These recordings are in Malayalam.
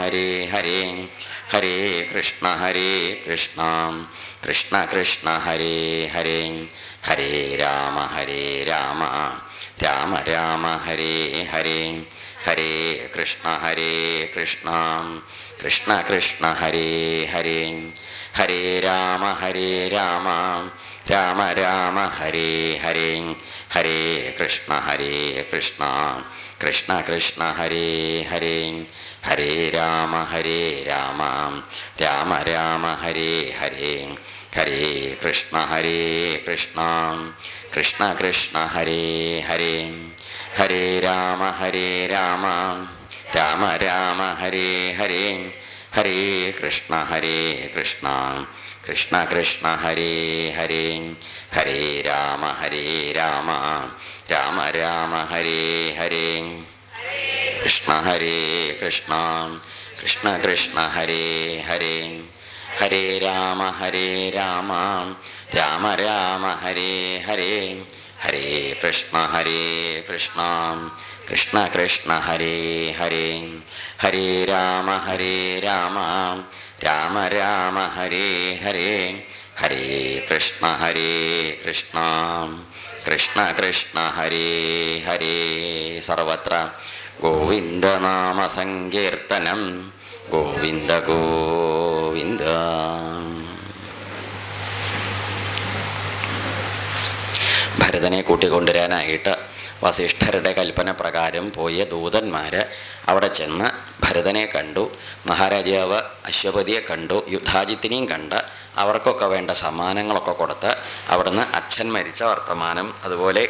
ഹരേ ഹരേ ഹരേ കൃഷ്ണ കൃഷ്ണ കൃഷ്ണ ഹരേ ഹരേ ഹരേ രാമ രാമ രാമ ഹരേ ഹരേ ഹരേ കൃഷ്ണ കൃഷ്ണ കൃഷ്ണ ഹരേ ഹരേ ഹരേ രാമ രാമ രാമ ഹരേ ഹരേ ഹരേ കൃഷ്ണ കൃഷ്ണ കൃഷ്ണ ഹരേ ഹരേ ഹരേ രാമ രാമ രാമ ഹരേ ഹരേ ഹരേ കൃഷ്ണ കൃഷ്ണ കൃഷ്ണ ഹരേ ഹരേ ഹരേ രാമ രാമ രാമ ഹരേ ഹരേ ഹരേ കൃഷ്ണ കൃഷ്ണ കൃഷ്ണ ഹരേ ഹരേ ഹരേ രാമ രാമ രാമ ഹരേ ഹരേ കൃഷ്ണ കൃഷ്ണ കൃഷ്ണ ഹരേ ഹരേ ഹരേ രാമ രാമ രാമ ഹരേ ഹരേ ഹരേ കൃഷ്ണ കൃഷ്ണ ഹരേ ഹരേ ഹരേ രാമ രാമ രാമ ഹരേ ഹരേ ഹരേ കൃഷ്ണ കൃഷ്ണ ഹരേ ഹരേ സർവത്ര ഗോവിന്ദനാമ സങ്കീർത്തനം ഗോവിന്ദ ഗോവിന്ദ. ഭരതനെ കൂട്ടിക്കൊണ്ടുവരാനായിട്ട് വസിഷ്ഠരുടെ കൽപ്പന പ്രകാരം പോയ ദൂതന്മാർ അവിടെ ചെന്ന് ഭരതനെ കണ്ടു. മഹാരാജാവ് അശ്വപതിയെ കണ്ടു, യുദ്ധാജിത്തിനെയും കണ്ട് അവർക്കൊക്കെ വേണ്ട സമ്മാനങ്ങളൊക്കെ കൊടുത്ത് അവിടുന്ന് അച്ഛൻ മരിച്ച വർത്തമാനം, അതുപോലെ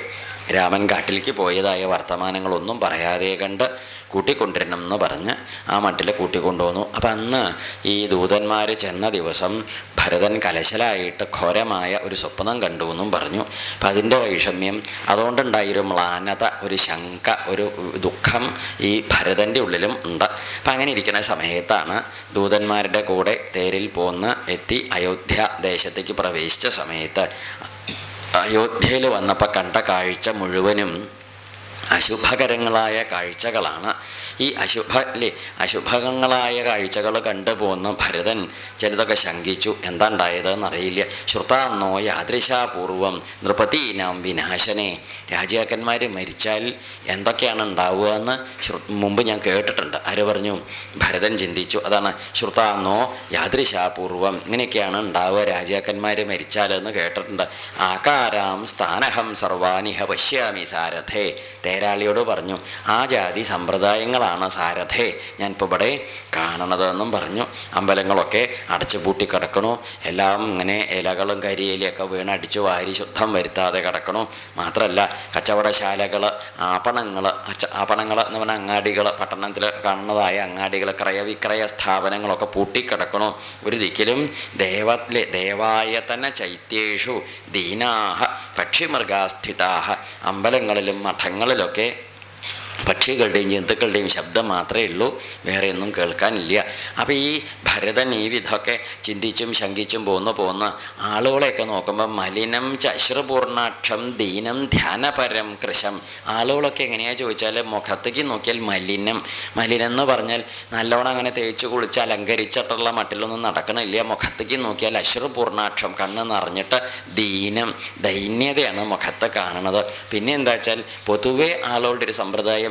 രാമൻ കാട്ടിലേക്ക് പോയതായ വർത്തമാനങ്ങളൊന്നും പറയാതെ കണ്ട് കൂട്ടിക്കൊണ്ടിരണം എന്ന് പറഞ്ഞ് ആ മട്ടിൽ കൂട്ടിക്കൊണ്ടുവന്നു. അപ്പം അന്ന് ഈ ദൂതന്മാർ ചെന്ന ദിവസം ഭരതൻ കലശലായിട്ട് ഘോരമായ ഒരു സ്വപ്നം കണ്ടു എന്നും പറഞ്ഞു. അപ്പം അതിൻ്റെ വൈഷമ്യം, അതുകൊണ്ടുണ്ടായൊരു മ്ലാനത, ഒരു ശങ്ക, ഒരു ദുഃഖം ഈ ഭരതൻ്റെ ഉള്ളിലും ഉണ്ട്. അപ്പം അങ്ങനെ ഇരിക്കുന്ന സമയത്താണ് ദൂതന്മാരുടെ കൂടെ തേരിൽ പോന്ന് എത്തി അയോധ്യ ദേശത്തേക്ക് പ്രവേശിച്ച സമയത്ത് അയോധ്യയിൽ വന്നപ്പോൾ കണ്ട കാഴ്ച മുഴുവനും അശുഭകരങ്ങളായ കാഴ്ചകളാണ്. ഈ അശുഭകങ്ങളായ കാഴ്ചകൾ കണ്ടുപോകുന്ന ഭരതൻ ചിലതൊക്കെ ശങ്കിച്ചു. എന്താ ഉണ്ടായതെന്നറിയില്ല. ശ്രുതാന്നോ യാദൃശാപൂർവം നൃപതീനാം വിനാശനെ. രാജാക്കന്മാർ മരിച്ചാൽ എന്തൊക്കെയാണ് ഉണ്ടാവുക എന്ന് മുമ്പ് ഞാൻ കേട്ടിട്ടുണ്ട്. ആര് പറഞ്ഞു? ഭരതൻ ചിന്തിച്ചു. അതാണ് ശ്രുതാന്നോ യാദൃശാപൂർവം, ഇങ്ങനെയൊക്കെയാണ് ഉണ്ടാവുക രാജാക്കന്മാർ മരിച്ചാലെന്ന് കേട്ടിട്ടുണ്ട്. ആകാരാം സ്ഥാനഹം സർവാനിഹ പശ്യാമി സാരഥേ. തേരാളിയോട് പറഞ്ഞു, ആ ജാതി സമ്പ്രദായങ്ങളാണ് സാരഥേ ഞാനിപ്പോൾ ഇവിടെ കാണണതെന്നും പറഞ്ഞു. അമ്പലങ്ങളൊക്കെ അടച്ചു പൂട്ടി കിടക്കണു, എല്ലാം ഇങ്ങനെ ഇലകളും കരിയിലൊക്കെ വീണ് അടിച്ചു വാരി ശുദ്ധം വരുത്താതെ കിടക്കണു. മാത്രമല്ല കച്ചവടശാലകൾ, ആപണങ്ങൾ എന്ന് പറഞ്ഞാൽ അങ്ങാടികൾ, പട്ടണത്തിൽ കാണുന്നതായ അങ്ങാടികൾ, ക്രയവിക്രയ സ്ഥാപനങ്ങളൊക്കെ പൂട്ടിക്കിടക്കണു. ഒരു ദിക്കിലും ദേവായതന ചൈത്യേഷു ദീനാഹ പക്ഷിമൃഗാസ്ഥിതാഹ. അമ്പലങ്ങളിലും മഠങ്ങളിലൊക്കെ പക്ഷികളുടെയും ജന്തുക്കളുടെയും ശബ്ദം മാത്രമേ ഉള്ളൂ, വേറെ ഒന്നും കേൾക്കാനില്ല. അപ്പോൾ ഈ ഭരതൻ ഈ വിധമൊക്കെ ചിന്തിച്ചും ശങ്കിച്ചും പോന്ന് ആളുകളെയൊക്കെ നോക്കുമ്പോൾ മലിനം ചശ്രുപൂർണാക്ഷം ദീനം ധ്യാനപരം കൃശം. ആളുകളൊക്കെ എങ്ങനെയാ ചോദിച്ചാൽ മുഖത്തേക്ക് നോക്കിയാൽ മലിനം എന്ന് പറഞ്ഞാൽ നല്ലോണം അങ്ങനെ തേച്ച് കുളിച്ച് അലങ്കരിച്ചിട്ടുള്ള മട്ടിലൊന്നും നടക്കണില്ല. മുഖത്തേക്ക് നോക്കിയാൽ അശ്രുപൂർണാക്ഷം, കണ്ണ് നിറഞ്ഞിട്ട് ദൈന്യതയാണ് മുഖത്ത് കാണുന്നത്. പിന്നെ എന്താ വെച്ചാൽ പൊതുവേ ആളുകളുടെ ഒരു സമ്പ്രദായം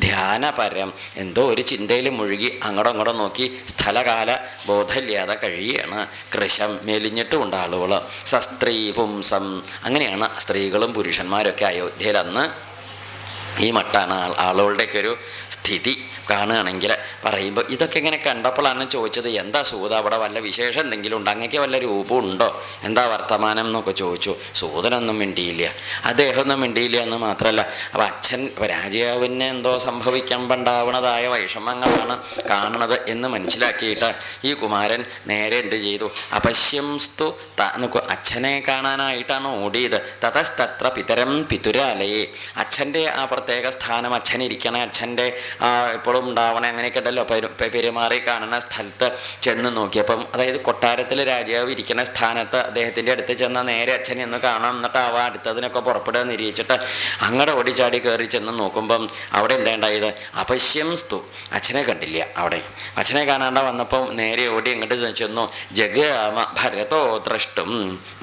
ധ്യാനപരം, എന്തോ ഒരു ചിന്തയിൽ മുഴുകി അങ്ങോട്ടും നോക്കി സ്ഥലകാല ബോധമില്ലാതെ കഴിയാണ്. കൃശം, മെലിഞ്ഞിട്ടുമുണ്ട് ആളുകൾ. സസ്ത്രീ പുംസം, അങ്ങനെയാണ് സ്ത്രീകളും പുരുഷന്മാരൊക്കെ അയോധ്യയിൽ അന്ന് ഈ മട്ടാണ് ആളുകളുടെയൊക്കെ ഒരു സ്ഥിതി കാണുകയാണെങ്കിൽ പറയുമ്പോൾ. ഇതൊക്കെ ഇങ്ങനെ കണ്ടപ്പോഴാണ് ചോദിച്ചത്, എന്താ സൂത അവിടെ വല്ല വിശേഷം എന്തെങ്കിലും ഉണ്ടോ, അങ്ങനെയൊക്കെ വല്ല രൂപമുണ്ടോ, എന്താ വർത്തമാനം എന്നൊക്കെ ചോദിച്ചു. സൂതനൊന്നും മിണ്ടിയില്ല, അദ്ദേഹമൊന്നും മിണ്ടിയില്ല എന്ന് മാത്രമല്ല, അപ്പോൾ അച്ഛൻ രാജാവിന് എന്തോ സംഭവിക്കുമ്പോണ്ടാവുന്നതായ വൈഷമങ്ങളാണ് കാണുന്നത് എന്ന് മനസ്സിലാക്കിയിട്ട് ഈ കുമാരൻ നേരെ എന്ത് ചെയ്തു? അപശ്യംസ്തു അച്ഛനെ കാണാനായിട്ടാണ് ഓടിയത്. തതസ്തത്ര പിതരം പിതുരാലയെ. അച്ഛൻ്റെ ആ പ്രത്യേക സ്ഥാനം, അച്ഛനിരിക്കണ, അച്ഛൻ്റെ എപ്പോഴും ഉണ്ടാവണേ, അങ്ങനെയൊക്കെ ഉണ്ടല്ലോ. പെരുമാറി കാണുന്ന സ്ഥലത്ത് ചെന്ന് നോക്കിയപ്പം, അതായത് കൊട്ടാരത്തിൽ രാജാവ് ഇരിക്കുന്ന സ്ഥാനത്ത് അദ്ദേഹത്തിൻ്റെ അടുത്ത് ചെന്നാൽ നേരെ അച്ഛനെ ഒന്ന് കാണാം, എന്നിട്ട് അടുത്തതിനൊക്കെ പുറപ്പെടുക നിരീക്ഷിച്ചിട്ട് അങ്ങടെ ഓടിച്ചാടി കയറി ചെന്ന് നോക്കുമ്പം അവിടെ എന്താ ഉണ്ടായത്? അപശ്യം സ്തു, അച്ഛനെ കണ്ടില്ല. അവിടെ അച്ഛനെ കാണാണ്ട വന്നപ്പം നേരെ ഓടി എങ്ങോട്ട് ചെന്നു, ജഗാമ ഭരതോ ദ്രഷ്ടും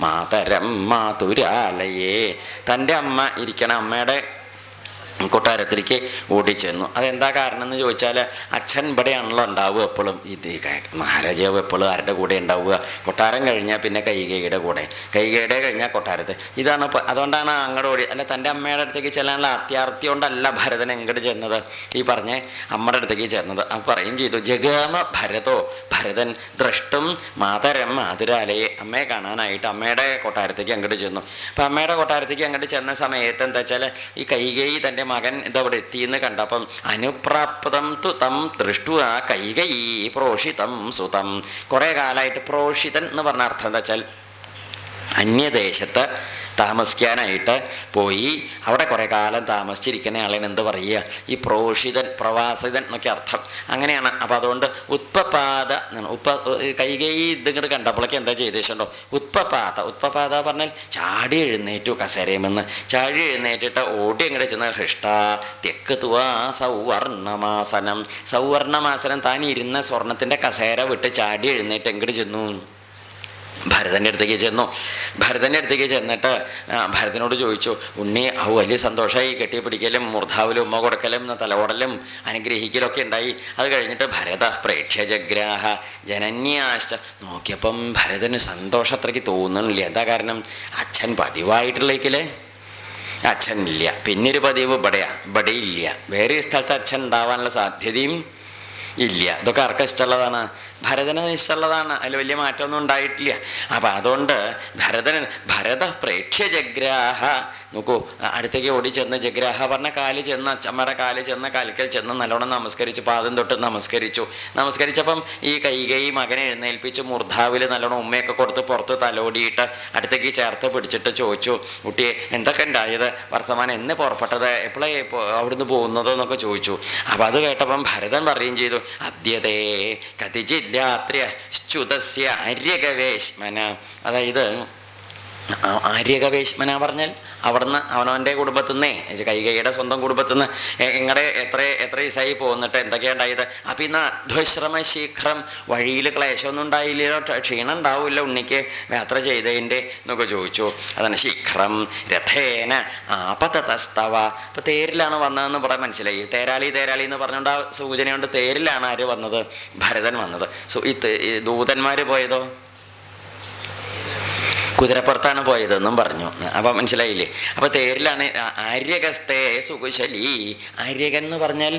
മാതരം മാതുരാലയേ. തൻ്റെ അമ്മ ഇരിക്കണ അമ്മയുടെ കൊട്ടാരത്തിലേക്ക് ഓടിച്ചെന്നു. അതെന്താ കാരണം എന്ന് ചോദിച്ചാൽ, അച്ഛൻ ഇവിടെയാണല്ലോ ഉണ്ടാവുക എപ്പോഴും. ഇത് മഹാരാജാവ് എപ്പോഴും ആരുടെ കൂടെ ഉണ്ടാവുക? കൊട്ടാരം കഴിഞ്ഞാൽ പിന്നെ കൈകേയിയുടെ കൂടെ, കൈകേയുടെ കഴിഞ്ഞാൽ കൊട്ടാരത്ത്. ഇതാണ് അതുകൊണ്ടാണ് അങ്ങോട്ട് ഓടി. അല്ല, തൻ്റെ അമ്മയുടെ അടുത്തേക്ക് ചെല്ലാനുള്ള അത്യാർത്തി കൊണ്ടല്ല ഭരതൻ എങ്ങോട്ട് ചെന്നത്, ഈ പറഞ്ഞ അമ്മയുടെ അടുത്തേക്ക് ചെന്നത്. അപ്പം പറയുകയും ചെയ്തു, ജഗാമ ഭരതോ, ഭരതൻ ദ്രഷ്ടും മാതരം മാതുരാലയെ, അമ്മയെ കാണാനായിട്ട് അമ്മയുടെ കൊട്ടാരത്തേക്ക് അങ്ങോട്ട് ചെന്നു. അപ്പം അമ്മയുടെ കൊട്ടാരത്തേക്ക് അങ്ങോട്ട് ചെന്ന സമയത്ത് എന്താ വെച്ചാൽ, ഈ കൈകേയി തൻ്റെ മകൻ ഇതവിടെ എത്തിയെന്ന് കണ്ടപ്പം അനുപ്രാപ്തം തു തം ദൃഷ്ടു ആ കൈകയീ പ്രോഷിതം സുതം. കുറേ കാലമായിട്ട്, പ്രോഷിതൻ എന്ന് പറഞ്ഞ അർത്ഥം എന്താ വെച്ചാൽ അന്യദേശത്ത് താമസിക്കാനായിട്ട് പോയി അവിടെ കുറേ കാലം താമസിച്ചിരിക്കുന്ന ആളാണ് എന്ത് പറയുക, ഈ പ്രോഷിതൻ, പ്രവാസിതൻ എന്നൊക്കെ അർത്ഥം. അങ്ങനെയാണ്. അപ്പം അതുകൊണ്ട് ഉത്പപാത, കൈകേയി ഇതിങ്ങോട്ട് കണ്ടപ്പോഴേക്ക് എന്താ ചെയ്തേച്ചുണ്ടോ, ഉത്പപാത പറഞ്ഞാൽ ചാടി എഴുന്നേറ്റു കസേരയുമെന്ന്. ചാടി എഴുന്നേറ്റിട്ട് ഓടി എങ്ങോട്ട് ചെന്ന് ഹൃഷ്ട തെക്ക് തുവാ സൗവർണമാസനം. സൗവർണമാസനം, താൻ ഇരുന്ന സ്വർണത്തിൻ്റെ കസേര വിട്ട് ചാടി എഴുന്നേറ്റ് എങ്ങോട്ട് ചെന്നു, ഭരതൻ്റെ അടുത്തേക്ക് ചെന്നു. ഭരതൻ്റെ അടുത്തേക്ക് ചെന്നിട്ട് ഭരതനോട് ചോദിച്ചു, ഉണ്ണി വലിയ സന്തോഷമായി, കെട്ടിപ്പിടിക്കലും മൂർധാവിലും ഉമ്മ കൊടുക്കലും തലയോടലും അനുഗ്രഹിക്കലൊക്കെ ഉണ്ടായി. അത് കഴിഞ്ഞിട്ട് ഭരത പ്രേക്ഷ്യ ജഗ്രാഹ ജനന്യാശ്ച. നോക്കിയപ്പം ഭരതന് സന്തോഷം അത്രയ്ക്ക് തോന്നുന്നില്ല. എന്താ കാരണം? അച്ഛൻ പതിവായിട്ടുള്ളേക്കില്ലേ അച്ഛനില്ല. പിന്നൊരു പതിവ് ഇവിടെ ഇല്ല. വേറെ സ്ഥലത്ത് അച്ഛൻ ഉണ്ടാവാനുള്ള സാധ്യതയും ഇല്ല. ഇതൊക്കെ ആർക്കും ഇഷ്ടമുള്ളതാണ്? ഭരതന് ഇഷ്ടമുള്ളതാണ്. അതിൽ വലിയ മാറ്റമൊന്നും ഉണ്ടായിട്ടില്ല. അപ്പം അതുകൊണ്ട് ഭരത പ്രേക്ഷ്യ ജഗ്രാഹ. നോക്കൂ, അടുത്തേക്ക് ഓടി ചെന്ന് ജഗ്രാഹ പറഞ്ഞ കാല് ചെന്ന്, അച്ഛമ്മയുടെ കാല് ചെന്ന് കാലിക്കൽ ചെന്ന് നല്ലോണം നമസ്കരിച്ചു, പാദം തൊട്ട് നമസ്കരിച്ചപ്പം ഈ കൈകൈ മകനെ എഴുന്നേൽപ്പിച്ച് മൂർധാവിൽ നല്ലോണം ഉമ്മയൊക്കെ കൊടുത്ത് പുറത്ത് തലോടിയിട്ട് അടുത്തേക്ക് ചേർത്ത് പിടിച്ചിട്ട് ചോദിച്ചു, കുട്ടിയെ എന്തൊക്കെ ഉണ്ടായത്, വർത്തമാനം എന്ന് പുറപ്പെട്ടത്, എപ്പോഴേ അവിടുന്ന് പോകുന്നതോ എന്നൊക്കെ ചോദിച്ചു. അപ്പം അത് കേട്ടപ്പം ഭരതൻ പറയുകയും ചെയ്തു, അദ്യതേ കതിചിത് രാത്രിയ ശ്ചുതസ്യ ആര്യകവേശ്മന. അതായത് ആര്യകവേശ്മന പറഞ്ഞാൽ അവിടുന്ന് അവനവൻ്റെ കുടുംബത്തിൽ നിന്നേ, കൈകൈയുടെ സ്വന്തം കുടുംബത്തിൽ നിന്ന് ഇങ്ങടെ എത്ര ദിവസമായി പോകുന്നിട്ട് എന്തൊക്കെയാണ് ഉണ്ടായത്? അപ്പം ഇന്ന് അധ്വശ്രമ ശീഘ്രം, വഴിയിൽ ക്ലേശമൊന്നും ഉണ്ടായില്ലല്ലോ, ക്ഷീണം ഉണ്ടാവില്ല ഉണ്ണിക്ക് യാത്ര ചെയ്തതിൻ്റെ എന്നൊക്കെ ചോദിച്ചു. അതാണ് ശീഘ്രം രഥേന ആപതതസ്തവ. അപ്പം തേരിലാണ് വന്നതെന്ന് പറയാൻ മനസ്സിലായി. തേരാളി എന്ന് പറഞ്ഞുകൊണ്ട് ആ സൂചന കൊണ്ട് തേരിലാണ് ആര് വന്നത്? ഭരതൻ വന്നത്. ഈ ദൂതന്മാർ പോയതോ കുതിരപ്പുറത്താണ് പോയതെന്നും പറഞ്ഞു. അപ്പം മനസ്സിലായില്ലേ? അപ്പം തേരിലാണ്. ആര്യകസ്തേ സുകുശലി. ആര്യകൻ എന്ന് പറഞ്ഞാൽ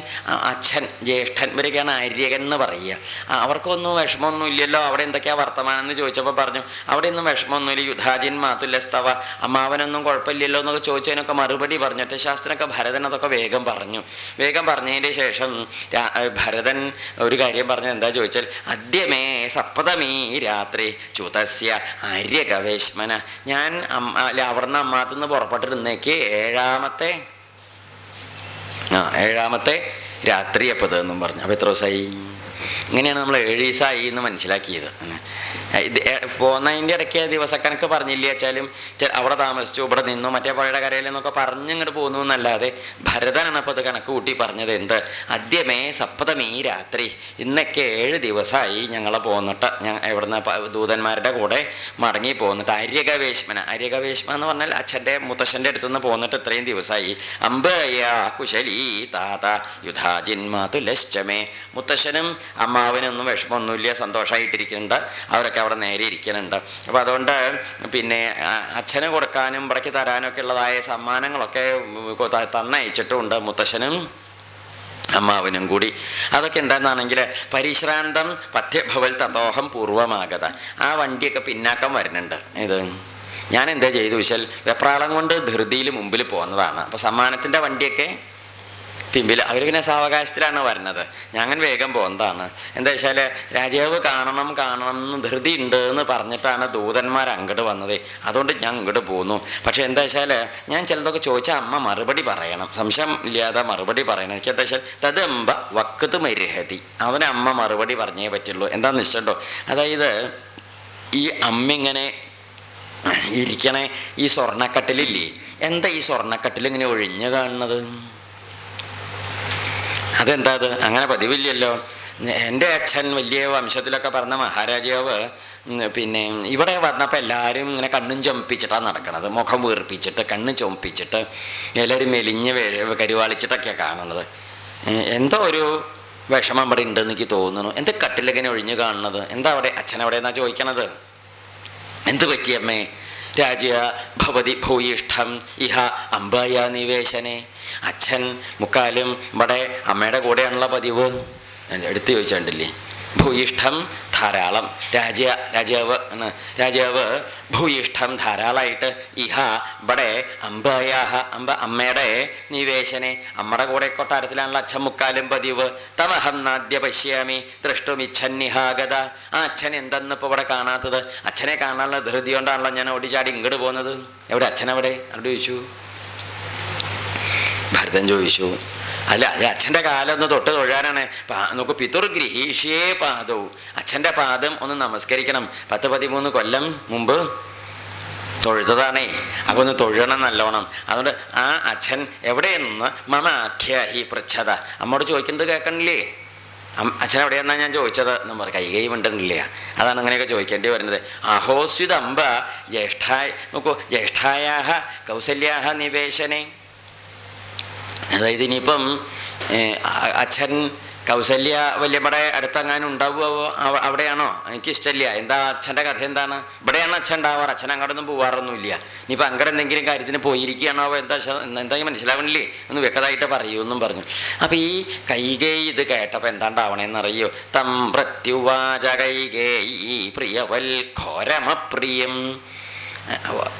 അച്ഛൻ, ജ്യേഷ്ഠൻ, ഇവരൊക്കെയാണ് ആര്യകൻ എന്ന് പറയുക. അവർക്കൊന്നും വിഷമമൊന്നും ഇല്ലല്ലോ, അവിടെ എന്തൊക്കെയാ വർത്തമാനം എന്ന് ചോദിച്ചപ്പോൾ പറഞ്ഞു, അവിടെ ഒന്നും വിഷമമൊന്നുമില്ല, യുദ്ധാജിൻ മാതുല്യസ്തവ, അമ്മാവനൊന്നും കുഴപ്പമില്ലല്ലോ എന്നൊക്കെ ചോദിച്ചതിനൊക്കെ മറുപടി പറഞ്ഞിട്ട് ശാസ്ത്രനൊക്കെ ഭരതൻ അതൊക്കെ വേഗം പറഞ്ഞതിന് ശേഷം ഭരതൻ ഒരു കാര്യം പറഞ്ഞു. എന്താ ചോദിച്ചാൽ, അദ്യമേ സപ്തമീ രാത്രി ചുതസ്യ ആര്യകവേശ്. ഞാൻ അവിടുന്ന് അമ്മാത്തുനിന്ന് പുറപ്പെട്ടിരുന്നേക്ക് ഏഴാമത്തെ രാത്രി എപ്പോഴെന്നും പറഞ്ഞു. അപ്പോൾ എത്ര ദിവസമായി? ഇങ്ങനെയാണ് നമ്മൾ 7 ദിവസമായി എന്ന് മനസ്സിലാക്കിയത്. പോകുന്നതിൻ്റെ ഇടയ്ക്ക് ദിവസക്കണക്ക് പറഞ്ഞില്ല വെച്ചാലും അവിടെ താമസിച്ചു, ഇവിടെ നിന്നു, മറ്റേ പുഴയുടെ കരയിൽ നിന്നൊക്കെ പറഞ്ഞിങ്ങോട്ട് പോകുന്നു എന്നല്ലാതെ ഭരതനാണ് അപ്പോൾ അത് കണക്ക് കൂട്ടി പറഞ്ഞത്. എന്ത്? അദ്യമേ സപ്തമീ രാത്രി, ഇന്നൊക്കെ 7 ദിവസമായി ഞങ്ങൾ പോന്നിട്ട്, ഇവിടുന്ന് ദൂതന്മാരുടെ കൂടെ മടങ്ങി പോന്നിട്ട്. ആര്യകവേശ്മ എന്ന് പറഞ്ഞാൽ അച്ഛൻ്റെ മുത്തശ്ശൻ്റെ അടുത്തുനിന്ന് പോന്നിട്ട് ഇത്രയും ദിവസമായി. അമ്പയ കുശലീ താത യുധാജിന്മാതുലശ്ചമേ. മുത്തശ്ശനും അമ്മാവനൊന്നും വിഷമമൊന്നുമില്ല, സന്തോഷമായിട്ടിരിക്കുന്നുണ്ട്, അവരൊക്കെ അവിടെ നേരെ ഇരിക്കുന്നുണ്ട്. അപ്പോൾ അതുകൊണ്ട് പിന്നെ അച്ഛന് കൊടുക്കാനും ഇവിടേക്ക് തരാനും ഒക്കെ ഉള്ളതായ സമ്മാനങ്ങളൊക്കെ തന്നയച്ചിട്ടുമുണ്ട് മുത്തശ്ശനും അമ്മാവനും കൂടി. അതൊക്കെ എന്താണെന്നാണെങ്കിൽ പരിശ്രാന്തം പഥ്യഭവൽ തതോഹം പൂർവമാകത. ആ വണ്ടിയൊക്കെ പിന്നാക്കം വരുന്നുണ്ട്. ഇത് ഞാൻ എന്താ ചെയ്തു വെച്ചാൽ വെപ്രാളം കൊണ്ട് ധൃതിയിൽ മുമ്പിൽ പോകുന്നതാണ്. അപ്പോൾ സമ്മാനത്തിൻ്റെ വണ്ടിയൊക്കെ പിമ്പിൽ അവർ പിന്നെ സാവകാശത്തിലാണ് വരുന്നത്. ഞാൻ വേഗം പോകുന്നതാണ്. എന്താ വെച്ചാൽ രാജാവ് കാണണം എന്ന് ധൃതി ഉണ്ട് എന്ന് പറഞ്ഞിട്ടാണ് ദൂതന്മാർ അങ്ങോട്ട് വന്നത്. അതുകൊണ്ട് ഞാൻ ഇങ്ങോട്ട് പോന്നു. പക്ഷെ എന്താ വെച്ചാൽ ഞാൻ ചിലതൊക്കെ ചോദിച്ചാൽ അമ്മ മറുപടി പറയണം, സംശയം ഇല്ലാതെ മറുപടി പറയണം. എനിക്ക് എന്താ വെച്ചാൽ തദമ്പ വക്കത്ത് മരിഹതി, അവന് അമ്മ മറുപടി പറഞ്ഞേ പറ്റുള്ളൂ. എന്താണെന്ന് വെച്ചിട്ടുണ്ടോ, അതായത് ഈ അമ്മ ഇങ്ങനെ ഇരിക്കണേ ഈ സ്വർണ്ണക്കട്ടിലില്ലേ, എന്താ ഈ സ്വർണ്ണക്കട്ടിൽ ഇങ്ങനെ ഒഴിഞ്ഞു കാണുന്നത്? അതെന്താ അത്? അങ്ങനെ പതിവില്ലല്ലോ. എൻ്റെ അച്ഛൻ വലിയ വംശത്തിലൊക്കെ പറഞ്ഞ മഹാരാജാവ് പിന്നെ ഇവിടെ വന്നപ്പോൾ എല്ലാവരും ഇങ്ങനെ കണ്ണും ചുമപ്പിച്ചിട്ടാണ് നടക്കണത്. മുഖം വീർപ്പിച്ചിട്ട് കണ്ണ് ചുമപ്പിച്ചിട്ട് എല്ലാവരും മെലിഞ്ഞ് കരുവാളിച്ചിട്ടൊക്കെയാണ് കാണുന്നത്. എന്തോ ഒരു വിഷമം ഇവിടെ ഉണ്ടെന്ന് എനിക്ക് തോന്നുന്നു. എന്താ കട്ടിലിങ്ങനെ ഒഴിഞ്ഞു കാണുന്നത്? എന്താ അവിടെ അച്ഛനവിടെ എന്നാ ചോദിക്കണത്. എന്ത് പറ്റിയമ്മേ? രാജ്യ ഭവതി ഭൂയിഷ്ഠം ഇഹ അമ്പായ നിവേശനെ. അച്ഛൻ മുക്കാലും ഇവിടെ അമ്മയുടെ കൂടെയാണുള്ള പതിവ്. എടുത്ത് ചോദിച്ചിട്ടില്ലേ? ഭൂയിഷ്ഠം ധാരാളം, രാജാവ് ഭൂയിഷ്ഠം ധാരാളമായിട്ട് ഇഹ ഇവിടെ അമ്പായാഹ അമ്മയുടെ നിവേശനെ, അമ്മയുടെ കൂടെ കൊട്ടാരത്തിലാണല്ലോ അച്ഛൻ മുക്കാലും പതിവ്. തമഹം നാദ്യ പശ്യാമി ദ്രഷ്ടുമിച്ഛന്നിഹാഗത. ആ അച്ഛൻ എന്തെന്ന് ഇപ്പോൾ ഇവിടെ കാണാത്തത്? അച്ഛനെ കാണാനുള്ള ധൃതി കൊണ്ടാണല്ലോ ഞാൻ ഓടിച്ചാടി ഇങ്ങോട്ട് പോകുന്നത്. എവിടെ അച്ഛനെവിടെ? അവിടെ ചോദിച്ചു. ഭരതൻ ചോദിച്ചു, അല്ല അത് അച്ഛൻ്റെ കാലം ഒന്ന് തൊട്ട് തൊഴാനാണ്. നോക്കൂ, പിതുർഗൃഹീഷ്യേ പാദവും, അച്ഛൻ്റെ പാദം ഒന്ന് നമസ്കരിക്കണം. 10-13 കൊല്ലം മുമ്പ് തൊഴുത്തതാണേ. അപ്പോൾ ഒന്ന് തൊഴണം നല്ലോണം. അതുകൊണ്ട് ആ അച്ഛൻ എവിടെയെന്ന് മമ ആഖ്യാഹി പൃച്ഛത, അമ്മോട് ചോദിക്കുന്നത് കേൾക്കണില്ലേ? അച്ഛൻ എവിടെയെന്നാണ് ഞാൻ ചോദിച്ചത് എന്ന് പറയും. കൈകൈ മിണ്ടണില്ല. അതാണ് അങ്ങനെയൊക്കെ ചോദിക്കേണ്ടി വരുന്നത്. അഹോസ്വിതംബ ജ്യേഷ്ഠായ, നോക്കൂ, ജ്യേഷ്ഠായാഹ കൗസല്യാഹ നിവേശനെ. അതായത് ഇനിയിപ്പം അച്ഛൻ കൗസല്യ വല്യമ്മയുടെ അടുത്തെങ്ങാനും ഉണ്ടാവുമോ? അവിടെയാണോ? എനിക്കിഷ്ടമില്ല. എന്താ അച്ഛൻ്റെ കഥ എന്താണ്? ഇവിടെയാണ് അച്ഛൻ ഉണ്ടാവാറ്. അച്ഛൻ അങ്ങോട്ടൊന്നും പോവാറൊന്നുമില്ല. ഇനിയിപ്പോൾ അങ്ങോട്ട് എന്തെങ്കിലും കാര്യത്തിന് പോയിരിക്കുകയാണോ? എന്താ മനസ്സിലാവണില്ലേ? ഒന്ന് വ്യക്തമായിട്ട് പറയൂന്നും പറഞ്ഞു. അപ്പം ഈ കൈകേയി ഇത് കേട്ടപ്പോൾ എന്താണ്ടാവണേന്നറിയോ? തം പ്രത്യുവാച കൈകേയി പ്രിയവൽ ഘോരമപ്രിയം.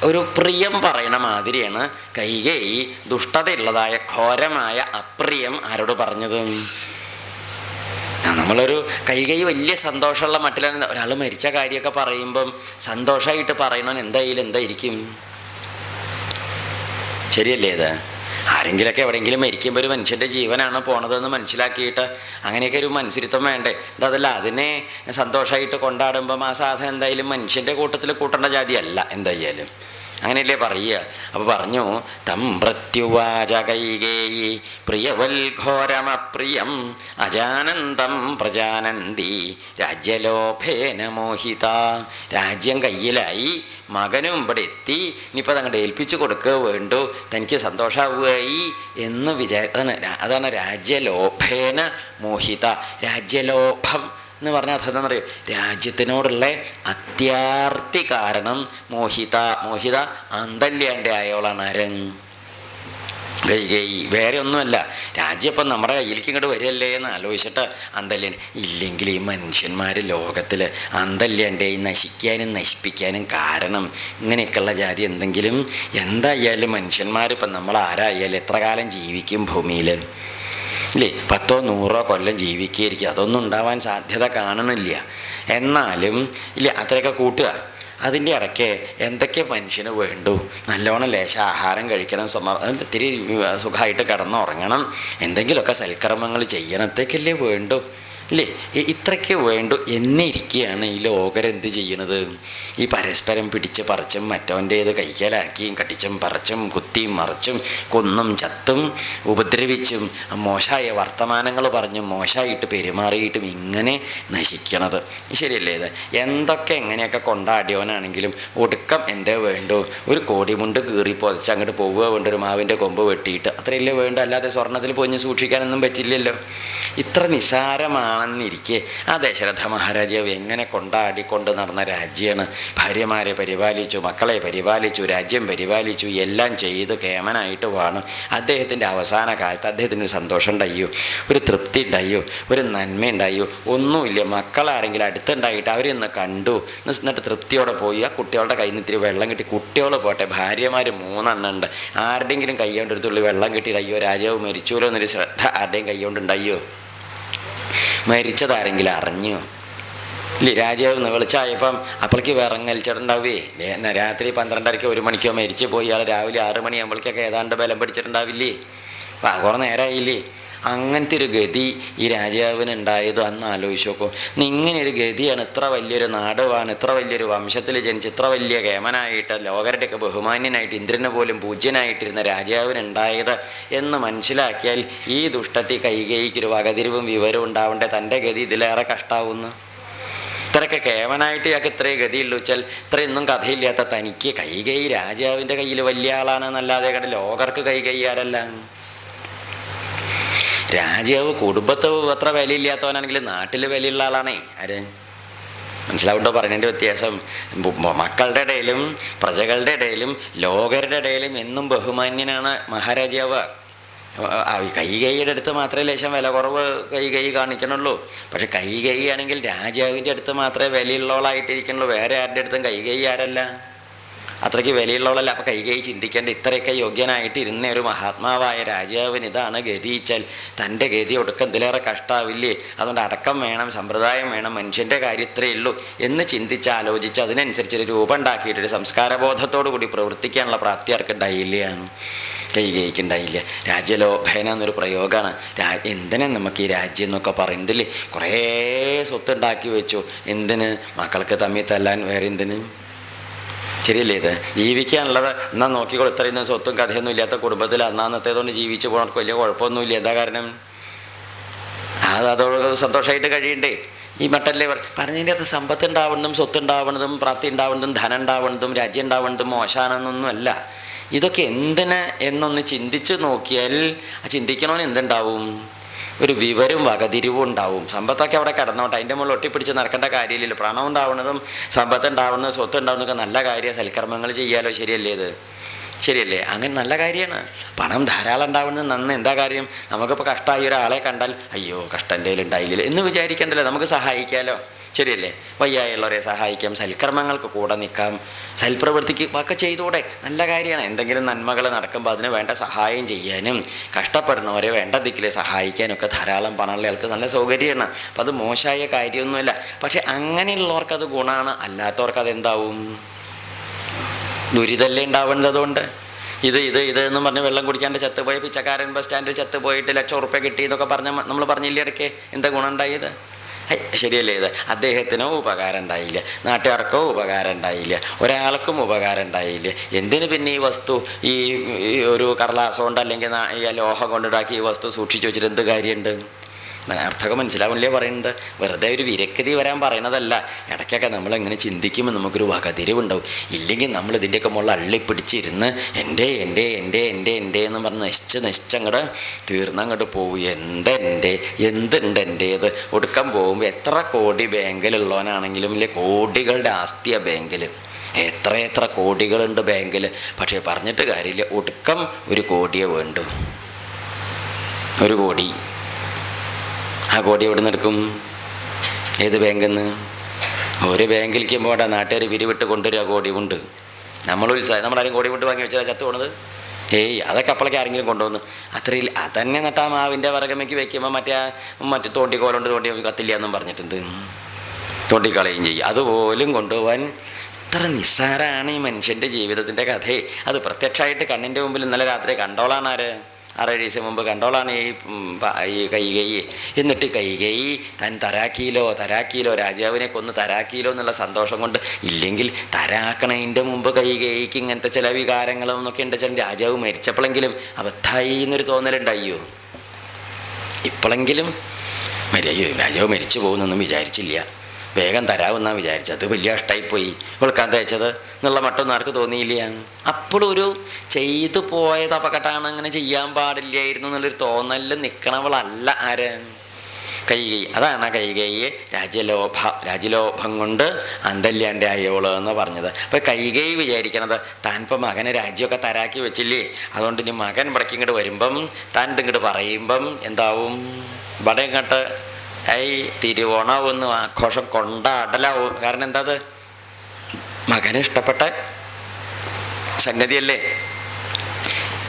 ഒരു പ്രിയം പറയണ മാതിരിയാണ് കൈകേയി ദുഷ്ടതയുള്ളതായ ഘോരമായ അപ്രിയം ആരോട് പറഞ്ഞത്? നമ്മളൊരു കൈകേയി വലിയ സന്തോഷമുള്ള മട്ടിലാണ്. ഒരാൾ മരിച്ച കാര്യമൊക്കെ പറയുമ്പം സന്തോഷമായിട്ട് പറയണവൻ എന്തായിരിക്കും? ശരിയല്ലേ ഇത്? ആരെങ്കിലൊക്കെ എവിടെയെങ്കിലും മരിക്കുമ്പോൾ ഒരു മനുഷ്യൻ്റെ ജീവനാണ് പോണതെന്ന് മനസ്സിലാക്കിയിട്ട് അങ്ങനെയൊക്കെ ഒരു മനുഷ്യത്വം വേണ്ടേ? അതല്ല, അതിനെ സന്തോഷമായിട്ട് കൊണ്ടാടുമ്പം ആ സാധനം എന്തായാലും മനുഷ്യൻ്റെ കൂട്ടത്തിൽ കൂട്ടേണ്ട ജാതിയല്ല എന്തായാലും. അങ്ങനെയല്ലേ പറയുക. അപ്പോൾ പറഞ്ഞു, തം പ്രത്യുവാച കൈകേയി പ്രിയവൽ ഘോരമപ്രിയം അജാനന്തം പ്രജാനന്തി രാജ്യലോഭേന മോഹിത. രാജ്യം കയ്യിലായി, മകനും ഇവിടെ എത്തി, ഇനിയിപ്പോൾ അതങ്ങോട്ട് ഏൽപ്പിച്ചു കൊടുക്കുക വേണ്ടു, തനിക്ക് സന്തോഷമാവുകയായി എന്ന് അതാണ് രാജ്യലോഭേന മോഹിത. രാജ്യലോഭം എന്ന് പറഞ്ഞാൽ അതെന്താ പറയുക? രാജ്യത്തിനോടുള്ള അത്യാർത്തി കാരണം മോഹിത അന്തല്യാണ്ട് ആയോളാണ് ആരൻ കൈകേയി. വേറെ ഒന്നുമല്ല, രാജ്യം ഇപ്പം നമ്മുടെ കയ്യിലേക്ക് ഇങ്ങോട്ട് വരികയല്ലേ എന്ന് ആലോചിച്ചിട്ട് അന്തല്യാണ്. ഇല്ലെങ്കിൽ ഈ മനുഷ്യന്മാർ ലോകത്തിൽ അന്തല്യാണ്ടായി നശിക്കാനും നശിപ്പിക്കാനും കാരണം ഇങ്ങനെയൊക്കെയുള്ള ജാതി എന്തെങ്കിലും എന്തായാലും മനുഷ്യന്മാരിപ്പം നമ്മൾ ആരായാലും എത്ര കാലം ജീവിക്കും ഭൂമിയിൽ? ഇല്ലേ, 10-100 കൊല്ലം ജീവിക്കുകയായിരിക്കും. അതൊന്നും ഉണ്ടാവാൻ സാധ്യത കാണണില്ല. എന്നാലും ഇല്ല, അത്രയൊക്കെ കൂട്ടുക. അതിൻ്റെ ഇടയ്ക്ക് എന്തൊക്കെ മനുഷ്യന് വേണ്ടു? നല്ലോണം ലേശ ആഹാരം കഴിക്കണം, ഇത്തിരി സുഖമായിട്ട് കിടന്നുറങ്ങണം, എന്തെങ്കിലുമൊക്കെ സൽക്കർമ്മങ്ങൾ ചെയ്യണത്തേക്കല്ലേ വേണ്ടു? ഇല്ലേ, ഇത്രയ്ക്ക് വേണ്ടു എന്നിരിക്കുകയാണ് ഈ ലോകരെന്ത് ചെയ്യണത്? ഈ പരസ്പരം പിടിച്ച് പറിച്ചും മറ്റവൻ്റേത് കൈക്കലാക്കിയും കട്ടിച്ചും പറിച്ചും കുത്തിയും മറിച്ചും കൊന്നും ചത്തും ഉപദ്രവിച്ചും മോശമായ വർത്തമാനങ്ങൾ പറഞ്ഞും മോശമായിട്ട് പെരുമാറിയിട്ടും ഇങ്ങനെ നശിക്കണത് ശരിയല്ലേ? ഇത് എന്തൊക്കെ എങ്ങനെയൊക്കെ കൊണ്ടാടിയവനാണെങ്കിലും ഒടുക്കം എന്തേ വേണ്ടു? ഒരു കോടിമുണ്ട് കീറി പൊതച്ച് അങ്ങോട്ട് പോവുക വേണ്ട, ഒരു മാവിൻ്റെ കൊമ്പ് വെട്ടിയിട്ട് അത്രയല്ലേ വേണ്ട. അല്ലാതെ സ്വർണ്ണത്തിൽ പൊഞ്ഞ് സൂക്ഷിക്കാനൊന്നും പറ്റില്ലല്ലോ. ഇത്ര നിസ്സാരമാണ് ആണെന്നിരിക്കെ ആ ദശരഥ മഹാരാജാവ് എങ്ങനെ കൊണ്ടാടിക്കൊണ്ട് നടന്ന രാജ്യമാണ്. ഭാര്യമാരെ പരിപാലിച്ചു, മക്കളെ പരിപാലിച്ചു, രാജ്യം പരിപാലിച്ചു, എല്ലാം ചെയ്ത് കേമനായിട്ട് വേണം. അദ്ദേഹത്തിൻ്റെ അവസാന കാലത്ത് അദ്ദേഹത്തിന് ഒരു സന്തോഷം ഉണ്ടായോ, ഒരു തൃപ്തി ഉണ്ടായോ, ഒരു നന്മ ഉണ്ടായോ? ഒന്നുമില്ല. മക്കളാരെങ്കിലും അടുത്തുണ്ടായിട്ട് അവരിന്ന് കണ്ടു, എന്നിട്ട് തൃപ്തിയോടെ പോയി ആ കുട്ടികളുടെ കയ്യിൽ നിന്ന് ഇത്തിരി വെള്ളം കിട്ടി. കുട്ടികൾ പോട്ടെ, ഭാര്യമാർ 3 എണ്ണം ഉണ്ട്. ആരുടെയെങ്കിലും കൈ കൊണ്ട് ഒരു തുള്ളി വെള്ളം കിട്ടിയിട്ട് അയ്യോ രാജാവ് മരിച്ചൂലോ എന്നൊരു ശ്രദ്ധ ആരുടെയും കൈ കൊണ്ടുണ്ടായോ? മരിച്ചതാരെങ്കിലും അറിഞ്ഞോ? ഇല്ലേ? രാജാവ് വെളിച്ചായപ്പം അപ്പോഴേക്ക് വിറങ്ങലിച്ചിട്ടുണ്ടാവേ. രാത്രി 12:30 1 മണിക്കോ മരിച്ചു പോയി. ആൾ രാവിലെ 6 മണിയാകുമ്പോഴേക്കൊക്കെ ഏതാണ്ട് ബലം പിടിച്ചിട്ടുണ്ടാവില്ലേ? കുറേ നേരമായില്ലേ? അങ്ങനത്തെ ഒരു ഗതി ഈ രാജാവിന് ഉണ്ടായത് അന്ന് ആലോചിച്ച് നോക്കും. ഇങ്ങനെ ഒരു ഗതിയാണ്, ഇത്ര വലിയൊരു നാടുവാണ്, ഇത്ര വലിയൊരു വംശത്തിൽ ജനിച്ച് ഇത്ര വലിയ കേമനായിട്ട് ലോകരുടെയൊക്കെ ബഹുമാന്യനായിട്ട് ഇന്ദ്രന് പോലും പൂജ്യനായിട്ടിരുന്ന രാജാവിനുണ്ടായത് എന്ന് മനസ്സിലാക്കിയാൽ ഈ ദുഷ്ടത്തി കൈകൈക്കൊരു വകതിരിവും വിവരവും ഉണ്ടാവേണ്ട തൻ്റെ ഗതി ഇതിലേറെ കഷ്ടാവുന്നു. ഇത്രയൊക്കെ കേവനായിട്ട് ഇയാൾക്ക് ഇത്രയും ഗതിയുള്ളൂ വെച്ചാൽ ഇത്രയൊന്നും കഥയില്ലാത്ത തനിക്ക് കൈകൈ രാജാവിൻ്റെ കയ്യിൽ വലിയ ആളാണെന്നല്ലാതെ കണ്ട് ലോകർക്ക് കൈകൈ ആരല്ല. രാജാവ് കുടുംബത്ത് അത്ര വിലയില്ലാത്തവനാണെങ്കിൽ നാട്ടിൽ വിലയുള്ള ആളാണേ. ആര് മനസ്സിലാവുണ്ടോ പറയുന്നതിൻ്റെ വ്യത്യാസം? മക്കളുടെ ഇടയിലും പ്രജകളുടെ ഇടയിലും ലോകരുടെ ഇടയിലും എന്നും ബഹുമാന്യനാണ് മഹാരാജാവ്. കൈകൈയുടെ അടുത്ത് മാത്രമേ ലേശം വില കുറവ് കൈകൈ കാണിക്കണുള്ളൂ. പക്ഷെ കൈകൈ ആണെങ്കിൽ രാജാവിൻ്റെ അടുത്ത് മാത്രമേ വിലയുള്ളവളായിട്ടിരിക്കണുള്ളൂ. വേറെ ആരുടെ അടുത്തും കൈകൈ ആരല്ല, അത്രയ്ക്ക് വിലയുള്ളവളല്ല. അപ്പം കൈകൈ ചിന്തിക്കേണ്ട ഇത്രയൊക്കെ യോഗ്യനായിട്ട് ഇരുന്ന ഒരു മഹാത്മാവായ രാജാവിന് ഇതാണ് ഗതിച്ചാൽ തൻ്റെ ഗതി ഒടുക്കം ഇതിലേറെ കഷ്ടാവില്ലേ? അതുകൊണ്ട് അടക്കം വേണം, സമ്പ്രദായം വേണം, മനുഷ്യൻ്റെ കാര്യത്രേ ഉള്ളൂ എന്ന് ചിന്തിച്ച് ആലോചിച്ച് അതിനനുസരിച്ചൊരു രൂപം ഉണ്ടാക്കിയിട്ടൊരു സംസ്കാരബോധത്തോടു കൂടി പ്രവർത്തിക്കാനുള്ള പ്രാപ്തി ആർക്കുണ്ടായില്ല, കൈകൈക്കുണ്ടായില്ല. രാജ്യലോഭേന എന്നൊരു പ്രയോഗമാണ്. എന്തിനാ നമുക്ക് ഈ രാജ്യം എന്നൊക്കെ പറയുന്നതിൽ കുറേ സ്വത്ത് ഉണ്ടാക്കി വെച്ചു. എന്തിന്? മക്കൾക്ക് തമ്മിൽ തല്ലാൻ. വേറെ എന്തിന്? ശരിയല്ലേ? ഇത് ജീവിക്കാനുള്ളത് എന്നാൽ നോക്കിക്കോ. ഇത്രയും സ്വത്തും കഥയൊന്നും ഇല്ലാത്ത കുടുംബത്തിൽ അന്നത്തേതുകൊണ്ട് ജീവിച്ചു പോകണക്ക് വലിയ കുഴപ്പമൊന്നുമില്ല. എന്താ കാരണം? അതോട് സന്തോഷമായിട്ട് കഴിയണ്ടേ? ഈ മട്ടല്ലേ പറഞ്ഞതിൻ്റെ അകത്ത് സമ്പത്ത് ഉണ്ടാവുന്നതും സ്വത്ത് ഉണ്ടാവുന്നതും പ്രാപ്തി ഉണ്ടാവുന്നതും ധനം ഉണ്ടാവുന്നതും രാജ്യം ഉണ്ടാവുന്നതും മോശമാണെന്നൊന്നുമല്ല. ഇതൊക്കെ എന്തിന് എന്നൊന്ന് ചിന്തിച്ച് നോക്കിയാൽ ആ ചിന്തിക്കണമെന്ന് എന്തുണ്ടാവും? ഒരു വിവരവും വകതിരിവും ഉണ്ടാവും. സമ്പത്തൊക്കെ അവിടെ കിടന്നോട്ടെ, അതിൻ്റെ മുകളിൽ ഒട്ടിപ്പിടിച്ച് നടക്കേണ്ട കാര്യമില്ലല്ലോ. പണം ഉണ്ടാവുന്നതും സമ്പത്ത് ഉണ്ടാവുന്നതും സ്വത്ത് ഉണ്ടാവുന്നതൊക്കെ നല്ല കാര്യമാണ്. സൽക്കർമ്മങ്ങൾ ചെയ്യാലോ. ശരിയല്ലേ? ഇത് ശരിയല്ലേ? അങ്ങനെ നല്ല കാര്യമാണ്. പണം ധാരാളം ഉണ്ടാവുന്നത് നന്ന്. എന്താ കാര്യം? നമുക്കിപ്പോൾ കഷ്ടമായി ഒരാളെ കണ്ടാൽ അയ്യോ കഷ്ടം എൻ്റെ കയ്യിൽ ഉണ്ടായില്ലല്ലോ എന്ന് വിചാരിക്കണ്ടല്ലോ. നമുക്ക് സഹായിക്കാമല്ലോ. ശരിയല്ലേ? വയ്യായുള്ളവരെ സഹായിക്കാം, സൽക്കർമ്മങ്ങൾക്ക് കൂടെ നിൽക്കാം, സൽപ്രവൃത്തിക്ക് ഒക്കെ ചെയ്തുകൂടെ? നല്ല കാര്യമാണ്. എന്തെങ്കിലും നന്മകൾ നടക്കുമ്പോൾ അതിന് വേണ്ട സഹായം ചെയ്യാനും കഷ്ടപ്പെടുന്നവരെ വേണ്ട ദിക്കിൽ സഹായിക്കാനൊക്കെ ധാരാളം പണമുള്ള ആൾക്ക് നല്ല സൗകര്യമാണ്. അപ്പം അത് മോശമായ കാര്യമൊന്നുമല്ല. പക്ഷെ അങ്ങനെയുള്ളവർക്കത് ഗുണമാണ്. അല്ലാത്തവർക്ക് അതെന്താവും? ദുരിതമല്ലേ ഉണ്ടാവുന്നത്. അതുകൊണ്ട് ഇത് എന്ന് പറഞ്ഞ് വെള്ളം കുടിക്കാണ്ട് ചത്തുപോയ പിച്ചക്കാരൻ ബസ് സ്റ്റാൻഡിൽ ചത്തുപോയിട്ട് ₹1,00,000 കിട്ടി എന്നൊക്കെ നമ്മൾ പറഞ്ഞില്ലേ ഇടയ്ക്ക്? എന്താ ഗുണം ഉണ്ടായത്? ശരിയല്ലേ? ഇത് അദ്ദേഹത്തിനോ ഉപകാരം ഉണ്ടായില്ല, നാട്ടുകാർക്കോ ഉപകാരം ഉണ്ടായില്ല, ഒരാൾക്കും ഉപകാരം ഉണ്ടായില്ല. എന്തിന് പിന്നെ ഈ വസ്തു ഈ ഒരു കടലാസ് കൊണ്ട് അല്ലെങ്കിൽ ഈ ലോഹം കൊണ്ടുണ്ടാക്കി ഈ വസ്തു സൂക്ഷിച്ചു വെച്ചിട്ട് എന്ത് കാര്യമുണ്ട്? അർത്ഥമൊക്കെ മനസ്സിലാവില്ലേ പറയുന്നത്? വെറുതെ ഒരു വിരക്തി വരാൻ പറയണതല്ല. ഇടയ്ക്കൊക്കെ നമ്മളെങ്ങനെ ചിന്തിക്കുമ്പോൾ നമുക്കൊരു വകതിരിവുണ്ടാവും. ഇല്ലെങ്കിൽ നമ്മൾ ഇതിൻ്റെയൊക്കെ മുകളിൽ അള്ളിപ്പിടിച്ചിരുന്ന് എൻ്റെ എൻ്റെ എൻ്റെ എൻ്റെ എൻ്റെ എന്ന് പറഞ്ഞ് നശിച്ചങ്ങോട്ട് തീർന്നങ്ങോട്ട് പോകും. എന്തുണ്ട് എൻ്റേത് ഒടുക്കം പോകുമ്പോൾ എത്ര കോടി ബാങ്കിലുള്ളവനാണെങ്കിലും ഇല്ലേ, കോടികളുടെ ആസ്തിയാണ് ബാങ്കിൽ. എത്ര കോടികളുണ്ട് ബാങ്കിൽ. പക്ഷേ പറഞ്ഞിട്ട് കാര്യമില്ല, ഒടുക്കം 1 കോടിയെ വേണ്ടു. 1 കോടി. ആ കോടി എവിടെ നിന്ന് എടുക്കും? ഏത് ബാങ്കിൽ നിന്ന്? ഒരു ബാങ്കിലേക്ക് പോകട്ടെ, നാട്ടുകാർ പിരിവിട്ട് കൊണ്ടുവരിക. കോടി കൊണ്ട് നമ്മളാരും കോടി കൊണ്ട് വാങ്ങി വെച്ചാൽ ചത്തു പോണത്? അതൊക്കെ അപ്പോഴേക്ക് ആരെങ്കിലും കൊണ്ടുവന്നു അത്രയില്ല. അതന്നെ നട്ടാ മാവിൻ്റെ വറകമ്മയ്ക്ക് വെക്കുമ്പോൾ മറ്റേ തോണ്ടിക്കോലുണ്ട് തോണ്ടി കത്തില്ല എന്നും പറഞ്ഞിട്ടുണ്ട്, തോണ്ടിക്കളയും ചെയ്യും. അതുപോലും കൊണ്ടുപോകാൻ ഇത്ര നിസ്സാരമാണ് ഈ മനുഷ്യൻ്റെ ജീവിതത്തിൻ്റെ കഥയെ. അത് പ്രത്യക്ഷമായിട്ട് കണ്ണിൻ്റെ മുമ്പിൽ ഇന്നലെ രാത്രി കണ്ടോളാണ്. 6-7 ദിവസം മുമ്പ് കണ്ടോളാണ് ഈ കൈകൈ. എന്നിട്ട് കൈകൈ താൻ തരാക്കിയിലോ രാജാവിനെ കൊന്ന് തരാക്കിയിലോ എന്നുള്ള സന്തോഷം കൊണ്ട്, ഇല്ലെങ്കിൽ തരാക്കണതിൻ്റെ മുമ്പ് കൈകൈക്ക് ഇങ്ങനത്തെ ചില വികാരങ്ങളും എന്നൊക്കെ ഉണ്ട്. ചില രാജാവ് മരിച്ചപ്പോഴെങ്കിലും അബദ്ധായി എന്നൊരു തോന്നലുണ്ടായോ? ഇപ്പോഴെങ്കിലും രാജാവ് മരിച്ചു പോകുന്നൊന്നും വിചാരിച്ചില്ല, വേഗം തരാമെന്നാണ് വിചാരിച്ചത്. അത് വലിയ ഇഷ്ടമായിപ്പോയി, വെളുക്കാൻ തേച്ചത് എന്നുള്ള മട്ടൊന്നും ആർക്ക് തോന്നിയില്ല. അപ്പോഴൊരു ചെയ്തു പോയത് അപകടമാണ്, അങ്ങനെ ചെയ്യാൻ പാടില്ലായിരുന്നു എന്നുള്ളൊരു തോന്നലിൽ നിൽക്കണവളല്ല ആര്? കൈകൈ. അതാണ് കൈകൈയെ രാജ്യലോഭം കൊണ്ട് അന്തല്യാൻ്റെ അയോള് എന്ന് പറഞ്ഞത്. അപ്പം കൈകൈ വിചാരിക്കണത് താൻ ഇപ്പം മകന് രാജ്യമൊക്കെ തരാക്കി വെച്ചില്ലേ, അതുകൊണ്ട് ഇനി മകൻ ഇവിടേക്ക് ഇങ്ങോട്ട് വരുമ്പം താൻ ഇതിങ്ങോട്ട് പറയുമ്പം എന്താവും, ഇവിടെ ഇങ്ങോട്ട് തിരുവോണാവുന്നു, ആഘോഷം കൊണ്ടാടലാവും. കാരണം എന്താ, അത് മകന് ഇഷ്ടപ്പെട്ട സംഗതിയല്ലേ.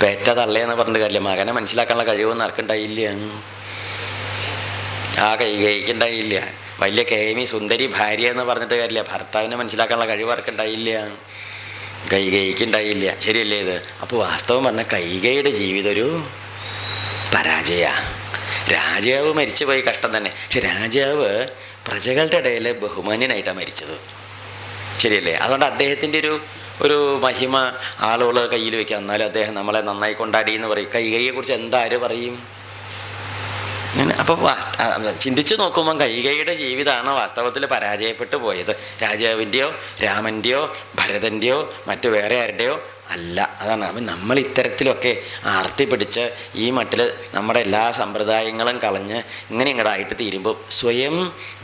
പേറ്റ തള്ളയെന്ന് പറഞ്ഞിട്ട് കാര്യമില്ല, മകനെ മനസ്സിലാക്കാനുള്ള കഴിവൊന്നും ആർക്കുണ്ടായില്ല. ആ കൈകൈക്കുണ്ടായില്ല. വലിയ കേമി സുന്ദരി ഭാര്യ എന്ന് പറഞ്ഞിട്ട് കാര്യമില്ല, ഭർത്താവിനെ മനസ്സിലാക്കാനുള്ള കഴിവ് ആർക്കുണ്ടായില്ല, കൈകൈക്കുണ്ടായില്ല. ശരിയല്ലേ ഇത്? അപ്പോൾ വാസ്തവം പറഞ്ഞാൽ കൈകൈയുടെ ജീവിതം ഒരു പരാജയമാണ്. രാജാവ് മരിച്ചു പോയി, കഷ്ടം തന്നെ. പക്ഷെ രാജാവ് പ്രജകളുടെ ഇടയിൽ ബഹുമാന്യനായിട്ടാണ് മരിച്ചത്. ശരിയല്ലേ? അതുകൊണ്ട് അദ്ദേഹത്തിൻ്റെ ഒരു മഹിമ ആളുകൾ കയ്യിൽ വെക്കുക. എന്നാലും അദ്ദേഹം നമ്മളെ നന്നായി കൊണ്ടാടി എന്ന് പറയും. കൈകൈയെക്കുറിച്ച് എന്താര് പറയും? അപ്പോൾ ചിന്തിച്ചു നോക്കുമ്പം കൈകൈയുടെ ജീവിതമാണ് വാസ്തവത്തിൽ പരാജയപ്പെട്ടു പോയത്. രാജാവിൻ്റെയോ രാമൻ്റെയോ ഭരതൻ്റെയോ മറ്റു വേറെ ആരുടെയോ അല്ല. അതാണ്. അപ്പം നമ്മൾ ഇത്തരത്തിലൊക്കെ ആർത്തി പിടിച്ച് ഈ മട്ടിൽ നമ്മുടെ എല്ലാ സമ്പ്രദായങ്ങളും കളഞ്ഞ് ഇങ്ങനെ ഇങ്ങോട്ടായിട്ട് തീരുമ്പോൾ സ്വയം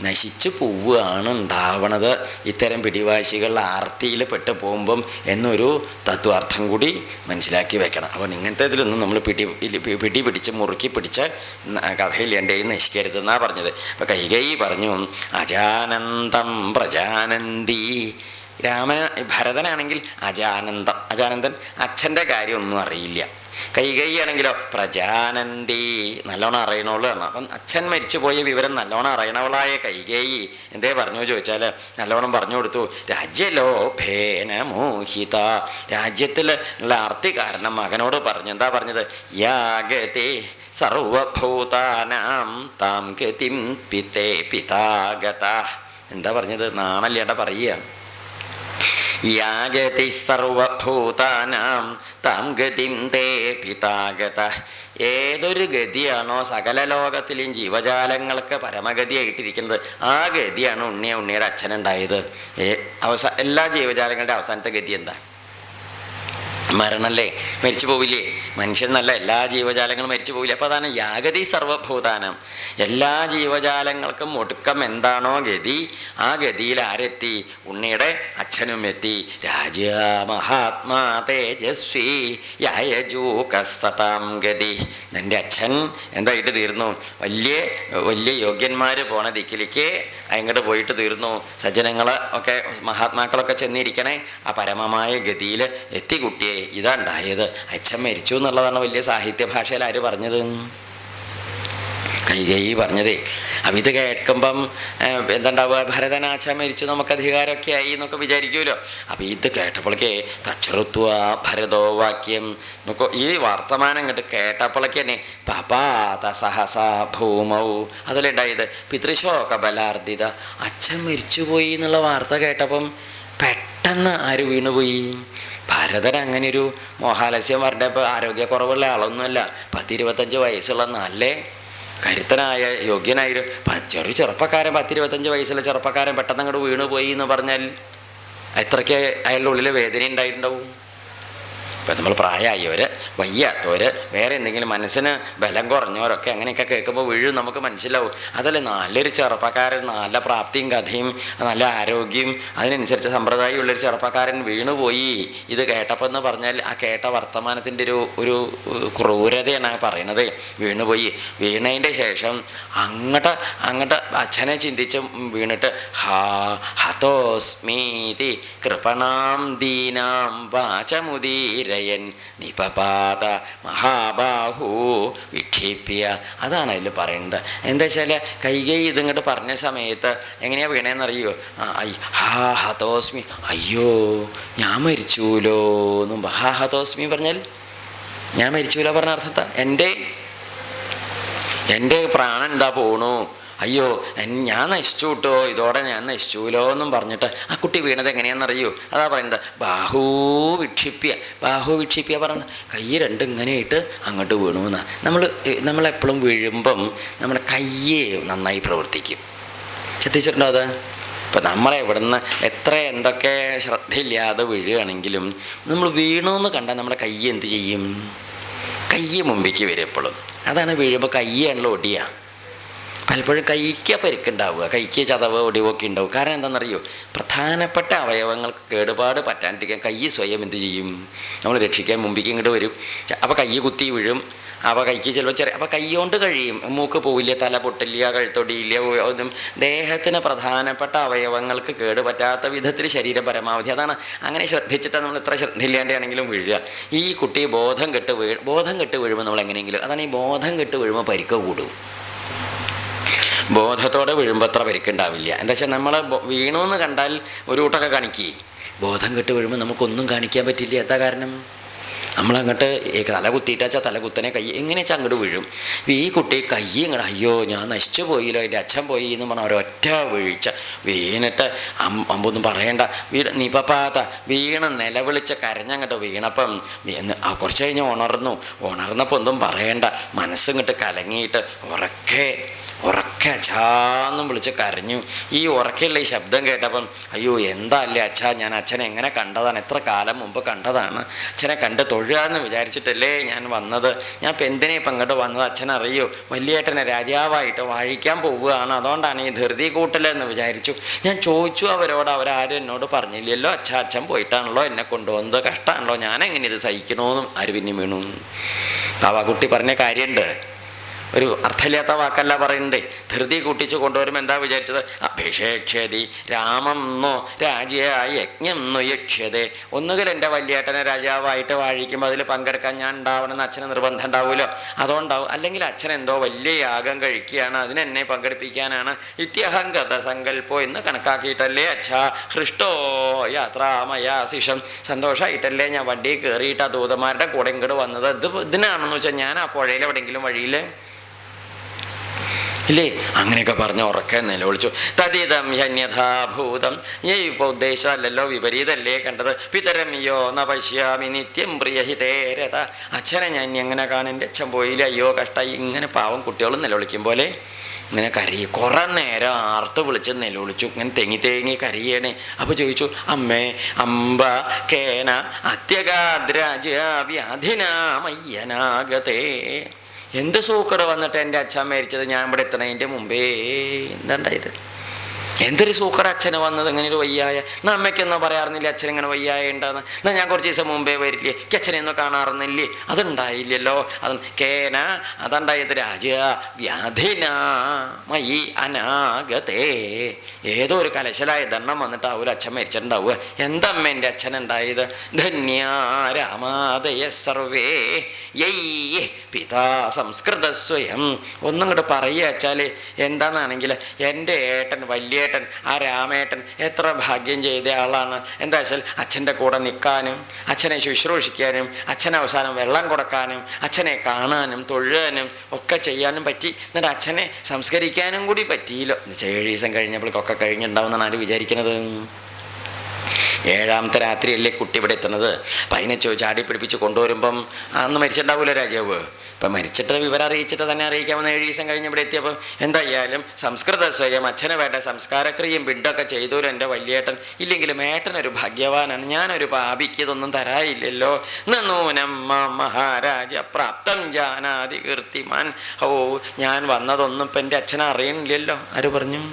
നശിച്ചു പോവുകയാണ് ഉണ്ടാവണത്. ഇത്തരം പിടിവാശികളുടെ ആർത്തിയിൽ പെട്ട് പോകുമ്പം എന്നൊരു തത്വാർത്ഥം കൂടി മനസ്സിലാക്കി വെക്കണം. അപ്പോൾ ഇങ്ങനത്തെ ഇതിലൊന്നും നമ്മൾ പിടിച്ച് മുറുക്കി പിടിച്ച് കഥയിൽ എൻ്റെ നശിക്കരുതെന്നാണ് പറഞ്ഞത്. അപ്പോൾ കൈകൈ പറഞ്ഞു, അജാനന്തം പ്രജാനന്തി. ഭരതനാണെങ്കിൽ അജാനന്ദൻ അച്ഛൻ്റെ കാര്യമൊന്നും അറിയില്ല. കൈകൈ ആണെങ്കിലോ പ്രജാനന്തി, നല്ലോണം അറിയണവളാണ്. അപ്പം അച്ഛൻ മരിച്ചുപോയ വിവരം നല്ലോണം അറിയണവളായ കൈകേയി എന്തേ പറഞ്ഞു ചോദിച്ചാൽ നല്ലോണം പറഞ്ഞു കൊടുത്തു. രാജ്യലോഭേന മോഹിത, രാജ്യത്തിൽ ഉള്ള ആർത്തി കാരണം മകനോട് പറഞ്ഞു. എന്താ പറഞ്ഞത്? യാഗതേ സർവഭൂതാനാം താം ഗതിം പിതേ പിതാഗത. എന്താ പറഞ്ഞത്? നാണല്ലേണ്ട പറയുക. യാഗതി സർവഭൂതാനാം താം ഗതിം തേ പിതാഗത. ഏതൊരു ഗതിയാണോ സകല ലോകത്തിലെയും ജീവജാലങ്ങൾക്ക് പരമഗതിയായിട്ടിരിക്കുന്നത്, ആ ഗതിയാണ് ഉണ്ണിയുടെ അച്ഛനുണ്ടായത്. എല്ലാ ജീവജാലങ്ങളുടെ അവസാനത്തെ ഗതി എന്താ? മരണല്ലേ? മരിച്ചു പോവില്ലേ? മനുഷ്യനല്ല, എല്ലാ ജീവജാലങ്ങളും മരിച്ചു പോവില്ലേ? അപ്പോൾ അതാണ് യാഗതി സർവഭൂതാനം. എല്ലാ ജീവജാലങ്ങൾക്കും ഒടുക്കം എന്താണോ ഗതി, ആ ഗതിയിൽ ആരെത്തി? ഉണ്ണിയുടെ അച്ഛനും എത്തി. രാജ മഹാത്മാ തേജസ്വി യയജൂകസതാം ഗതി. എൻ്റെ അച്ഛൻ എന്തായിട്ട് തീർന്നു? വലിയ വലിയ യോഗ്യന്മാർ പോണ ദിക്കിലേക്ക് അങ്ങോട്ട് പോയിട്ട് തീർന്നു. സജ്ജനങ്ങൾ ഒക്കെ മഹാത്മാക്കളൊക്കെ ചെന്നിരിക്കണേ ആ പരമമായ ഗതിയിൽ എത്തി കുട്ടിയെ. ഇതാ ഉണ്ടായത്. അച്ഛൻ മരിച്ചു എന്നുള്ളതാണ് വലിയ സാഹിത്യ ഭാഷയിൽ ആര് പറഞ്ഞത്? കൈകൈ പറഞ്ഞതേ. അപ്പം ഇത് കേൾക്കുമ്പം എന്തുണ്ടാവുക? ഭരതനാച്ഛൻ മരിച്ചു, നമുക്ക് അധികാരമൊക്കെ ആയി എന്നൊക്കെ വിചാരിക്കുമല്ലോ. അപ്പം ഇത് കേട്ടപ്പോഴേക്ക് തച്ചുറുത്വ ഭരതോ വാക്യം നോക്കോ. ഈ വർത്തമാനം ഇങ്ങോട്ട് കേട്ടപ്പോഴേക്ക് തന്നെ പപാത സഹസ ഭൂമൗ. അതിലുണ്ടായത് പിതൃശോക ബലാർദ്ധിത. അച്ഛൻ മരിച്ചുപോയി എന്നുള്ള വാർത്ത കേട്ടപ്പം പെട്ടെന്ന് ആര് വീണുപോയി? ഭരതൻ അങ്ങനെ ഒരു മോഹാലസ്യം പറഞ്ഞപ്പോൾ ആരോഗ്യക്കുറവുള്ള ആളൊന്നുമല്ല. 10-25 വയസ്സുള്ള നല്ല കരുത്തനായ യോഗ്യനായൊരു ചെറുപ്പക്കാരൻ, 10-25 വയസ്സുള്ള ചെറുപ്പക്കാരൻ പെട്ടെന്ന് അങ്ങോട്ട് വീണുപോയി എന്ന് പറഞ്ഞാൽ എത്രയ്ക്ക് അയാളുടെ ഉള്ളിൽ വേദന ഉണ്ടായിട്ടുണ്ടാവും. ഇപ്പം നമ്മൾ പ്രായമായവർ, വയ്യാത്തവർ, വേറെ എന്തെങ്കിലും മനസ്സിന് ബലം കുറഞ്ഞവരൊക്കെ അങ്ങനെയൊക്കെ കേൾക്കുമ്പോൾ വീഴും, നമുക്ക് മനസ്സിലാവും. അതല്ലേ നല്ലൊരു ചെറുപ്പക്കാരൻ, നല്ല പ്രാപ്തിയും കഥയും നല്ല ആരോഗ്യം അതിനനുസരിച്ച് സമ്പ്രദായമുള്ളൊരു ചെറുപ്പക്കാരൻ വീണുപോയി ഇത് കേട്ടപ്പോൾ എന്ന് പറഞ്ഞാൽ ആ കേട്ട വർത്തമാനത്തിൻ്റെ ഒരു ക്രൂരതയാണ് പറയണത്. വീണുപോയി. വീണതിൻ്റെ ശേഷം അങ്ങോട്ട് അച്ഛനെ ചിന്തിച്ച് വീണിട്ട് ഹതോസ്മീതി കൃപണാം ദീനാം വാചമുദീര നിപപാത മഹാബാഹു വിക്ഷേപ്യ. അതാണ് അതിൽ പറയുന്നത്. എന്താ വെച്ചാൽ കൈകൈ ഇതിങ്ങോട്ട് പറഞ്ഞ സമയത്ത് എങ്ങനെയാണ് വീണേന്നറിയോ? ഹതോസ്മി, അയ്യോ ഞാൻ മരിച്ചൂലോ എന്നും. ഹതോസ്മി പറഞ്ഞാൽ ഞാൻ മരിച്ചൂലോ പറഞ്ഞ അർത്ഥത്താ എൻ്റെ പ്രാണൻ എന്താ പോണു, അയ്യോ ഞാൻ നശിച്ചു കിട്ടോ, ഇതോടെ ഞാൻ നശിച്ചൂലോ എന്നും പറഞ്ഞിട്ട് ആ കുട്ടി വീണത് എങ്ങനെയാണെന്നറിയൂ? അതാ പറയുന്നത് ബാഹു വിക്ഷിപ്യ പറഞ്ഞ കൈ രണ്ടും ഇങ്ങനെയായിട്ട് അങ്ങോട്ട് വീണു എന്നാ. നമ്മളെപ്പോഴും വീഴുമ്പം നമ്മുടെ കയ്യ് നന്നായി പ്രവർത്തിക്കും. ശ്രദ്ധിച്ചിട്ടുണ്ടോ അത്? ഇപ്പം നമ്മളെ ഇവിടുന്ന് എത്ര എന്തൊക്കെ ശ്രദ്ധയില്ലാതെ വീഴുകയാണെങ്കിലും നമ്മൾ വീണമെന്ന് കണ്ടാൽ നമ്മുടെ കൈ എന്ത് ചെയ്യും? കയ്യ് മുമ്പിലേക്ക് വരും എപ്പോഴും. അതാണ് വീഴുമ്പോൾ കയ്യാണല്ലോ ഒടിയ. പലപ്പോഴും കൈക്ക് പരിക്കുണ്ടാവുക, കൈക്ക് ചതവ് ഒടിവൊക്കെ ഉണ്ടാവും. കാരണം എന്താണെന്നറിയോ? പ്രധാനപ്പെട്ട അവയവങ്ങൾക്ക് കേടുപാട് പറ്റാണ്ടിരിക്കാൻ കൈ സ്വയം എന്ത് ചെയ്യും? നമ്മൾ രക്ഷിക്കാൻ മുമ്പിലേക്ക് ഇങ്ങോട്ട് വരും. അപ്പോൾ കൈ കുത്തി വീഴും. അപ്പോൾ കൈക്ക് ചിലപ്പോൾ ചെറിയ, അപ്പോൾ കൈ കൊണ്ട് കഴിയും. മൂക്ക് പോവില്ല, തല പൊട്ടില്ല, കഴുത്തൊടിയില്ല. ഒന്നും ദേഹത്തിന് പ്രധാനപ്പെട്ട അവയവങ്ങൾക്ക് കേട് പറ്റാത്ത വിധത്തിൽ ശരീരം പരമാവധി. അതാണ് അങ്ങനെ ശ്രദ്ധിച്ചിട്ടാണ് നമ്മൾ എത്ര ശ്രദ്ധയില്ലാണ്ടാണെങ്കിലും വീഴുക. ഈ കുട്ടി ബോധം കെട്ട് വീഴുമ്പോൾ നമ്മൾ എങ്ങനെയെങ്കിലും, അതാണ് ഈ ബോധം കെട്ട് വീഴുമ്പോൾ പരിക്ക് കൂടും. ബോധത്തോടെ വീഴുമ്പോൾ അത്ര പരിക്കുണ്ടാവില്ല. എന്താ വെച്ചാൽ നമ്മൾ വീണമെന്ന് കണ്ടാൽ ഒരു കൂട്ടൊക്കെ കാണിക്കേ, ബോധം കെട്ട് വീഴുമ്പോൾ നമുക്കൊന്നും കാണിക്കാൻ പറ്റില്ല. എന്താ കാരണം? നമ്മളങ്ങോട്ട് തല കുത്തിയിട്ടാച്ചാൽ തല കുത്തനെ കൈ എങ്ങനെ വെച്ചാൽ അങ്ങോട്ട് വീഴും. ഈ കുട്ടി കൈ ഇങ്ങോട്ട്, അയ്യോ ഞാൻ നശിച്ചു പോയില്ലോ, എൻ്റെ അച്ഛൻ പോയി എന്ന് പറഞ്ഞാൽ ഒരൊറ്റ വീഴ്ച വീണിട്ട് അമ്പൊന്നും പറയണ്ട, നീ പാത്ത വീണ് നിലവിളിച്ച കരഞ്ഞങ്ങോട്ട് വീണപ്പം കുറച്ച് കഴിഞ്ഞ് ഉണർന്നപ്പോൾ ഒന്നും പറയണ്ട, മനസ്സിങ്ങോട്ട് കലങ്ങിയിട്ട് ഉറക്കെ അച്ഛാന്നും വിളിച്ച് കരഞ്ഞു. ഈ ഉറക്കെയുള്ള ഈ ശബ്ദം കേട്ടപ്പം, അയ്യോ എന്താ അല്ലേ അച്ഛാ, ഞാൻ അച്ഛനെ എങ്ങനെ കണ്ടതാണ്, എത്ര കാലം മുമ്പ് കണ്ടതാണ്, അച്ഛനെ കണ്ട് തൊഴുകാമെന്ന് വിചാരിച്ചിട്ടല്ലേ ഞാൻ വന്നത്. ഞാൻ ഇപ്പം എന്തിനാ ഇപ്പം അങ്ങോട്ട് വന്നത് അച്ഛനറിയോ? വലിയേട്ടനെ രാജാവായിട്ട് വാഴിക്കാൻ പോവുകയാണ്, അതുകൊണ്ടാണ് ഈ ധൃതി കൂട്ടലെന്ന് വിചാരിച്ചു. ഞാൻ ചോദിച്ചു അവരോട്, അവരാരും എന്നോട് പറഞ്ഞില്ലല്ലോ. അച്ഛൻ പോയിട്ടാണല്ലോ എന്നെ കൊണ്ടുവന്നത്, കഷ്ടമാണല്ലോ, ഞാനെങ്ങനെ ഇത് സഹിക്കണമെന്നും ആര് പിന്നെ വീണു. ആ കുട്ടി പറഞ്ഞ കാര്യമുണ്ട്, ഒരു അർത്ഥമില്ലാത്ത വാക്കല്ല പറയണ്ടേ. ധൃതി കൂട്ടിച്ച് കൊണ്ടുവരുമ്പോൾ എന്താ വിചാരിച്ചത്? അഭിഷേക്ഷതി രാമം നോ രാജ്യായ യജ്ഞം നോ യക്ഷ്യതേ. ഒന്നുകിൽ എൻ്റെ വലിയേട്ടനെ രാജാവായിട്ട് വാഴിക്കുമ്പോൾ അതിൽ പങ്കെടുക്കാൻ ഞാൻ ഉണ്ടാവണമെന്ന് അച്ഛന് നിർബന്ധം ഉണ്ടാവുമല്ലോ, അതുകൊണ്ടാവും. അല്ലെങ്കിൽ അച്ഛൻ എന്തോ വലിയ യാഗം കഴിക്കുകയാണ്, അതിനെന്നെ പങ്കെടുപ്പിക്കാനാണ് ഇത്യഹംഗത സങ്കല്പോ എന്ന് കണക്കാക്കിയിട്ടല്ലേ അച്ഛാ ഹൃഷ്ടോ യാത്രാമയാ ശിഷം, സന്തോഷമായിട്ടല്ലേ ഞാൻ വണ്ടി കയറിയിട്ട് ആ ദൂതന്മാരുടെ കൂടെ ഇങ്ങോട്ട് വന്നത്. ഇതിനാണെന്ന് വെച്ചാൽ ഞാൻ ആ പുഴയിൽ എവിടെയെങ്കിലും വഴിയിൽ ഇല്ലേ? അങ്ങനെയൊക്കെ പറഞ്ഞ് ഉറക്കെ നിലവിളിച്ചു. തദിതം ഹന്യഥാഭൂതം. ഈ ഇപ്പോൾ ഉദ്ദേശമല്ലല്ലോ, വിപരീതല്ലേ കണ്ടത്. പിതരമിയോ ന പശ്യാമി നിത്യം പ്രിയഹിതേരത. അച്ഛനെ ഞാൻ എങ്ങനെ കാണും, എൻ്റെ അച്ഛൻ പോയില്ല, അയ്യോ കഷ്ടായി. ഇങ്ങനെ പാവം കുട്ടികളും നിലവിളിക്കും പോലെ ഇങ്ങനെ കരയും. കുറേ നേരം ആർത്ത് വിളിച്ച് നിലവിളിച്ചു, ഇങ്ങനെ തേങ്ങി കരയണേ. അപ്പോൾ ചോദിച്ചു, അമ്മേ അംബ കേന അത്യഗാദ്രാജ വ്യാധിനാമയ്യനാഗതേ. എന്ത് സൂക്കട് വന്നിട്ട് എൻ്റെ അച്ഛൻ മരിച്ചത് ഞാൻ ഇവിടെ എത്തണതിൻ്റെ മുമ്പേ. എന്താണ്ടായത്? എന്തൊരു സൂക്കട് അച്ഛന് വന്നത്, ഇങ്ങനെ ഒരു വയ്യായ. എന്നാൽ അമ്മയ്ക്കൊന്നും പറയാറുന്നില്ല അച്ഛൻ ഇങ്ങനെ വയ്യായ ഉണ്ടാന്ന്. എന്നാൽ ഞാൻ കുറച്ച് ദിവസം മുമ്പേ വരില്ലേ, അച്ഛനെയൊന്നും കാണാറുന്നില്ലേ? അതുണ്ടായില്ലല്ലോ. അത് കേന അതുണ്ടായത് രാജ വ്യാധിന മയി അനാഗതേ. ഏതോ ഒരു കലശലായ ദണ്ണം വന്നിട്ടാവൂല അച്ഛൻ മരിച്ചിട്ടുണ്ടാവുക. എന്തമ്മ എൻ്റെ അച്ഛൻ ഉണ്ടായത്? ധന്യാ രാമാദയ സർവേ യൈ പിതാ സംസ്കൃത സ്വയം. ഒന്നും കൂടെ പറയുക വെച്ചാൽ എന്താണെന്നാണെങ്കിൽ, എൻ്റെ ഏട്ടൻ വലിയേട്ടൻ ആ രാമേട്ടൻ എത്ര ഭാഗ്യം ചെയ്ത ആളാണ്. എന്താ വെച്ചാൽ അച്ഛൻ്റെ കൂടെ നിൽക്കാനും അച്ഛനെ ശുശ്രൂഷിക്കാനും അച്ഛന് അവസാനം വെള്ളം കൊടുക്കാനും അച്ഛനെ കാണാനും തൊഴുകാനും ഒക്കെ ചെയ്യാനും പറ്റി. എന്നിട്ട് അച്ഛനെ സംസ്കരിക്കാനും കൂടി പറ്റിയില്ലോ. 7 ദിവസം കഴിഞ്ഞപ്പോഴേക്കൊക്കെ കഴിഞ്ഞിട്ടുണ്ടാവുമെന്നാണ് ആര് വിചാരിക്കുന്നത്? 7ാമത്തെ രാത്രിയല്ലേ കുട്ടി ഇവിടെ എത്തുന്നത്. അപ്പം അതിനെ ചാടി പിടിപ്പിച്ച് കൊണ്ടുവരുമ്പം അന്ന് മരിച്ചിട്ടുണ്ടാവില്ല രാജാവ്. ഇപ്പം മരിച്ചിട്ട് വിവരം അറിയിച്ചിട്ട് തന്നെ അറിയിക്കാമെന്ന് 7 ദിവസം കഴിഞ്ഞ് ഇവിടെ എത്തിയപ്പം എന്തായാലും സംസ്കൃത സ്വയം അച്ഛന് വേണ്ട സംസ്കാരക്രിയയും ബിഡൊക്കെ ചെയ്തോലും എൻ്റെ വലിയേട്ടൻ. ഇല്ലെങ്കിലും ഏട്ടനൊരു ഭാഗ്യവാനാണ്, ഞാനൊരു പാപിക്ക് ഇതൊന്നും തരായില്ലല്ലോ. നൂനം മഹാരാജ പ്രാപ്തം ജാനാതി കീർത്തിമാൻ. ഓ ഞാൻ വന്നതൊന്നും ഇപ്പം എൻ്റെ അച്ഛനെ അറിയണില്ലല്ലോ. ആര് പറഞ്ഞു?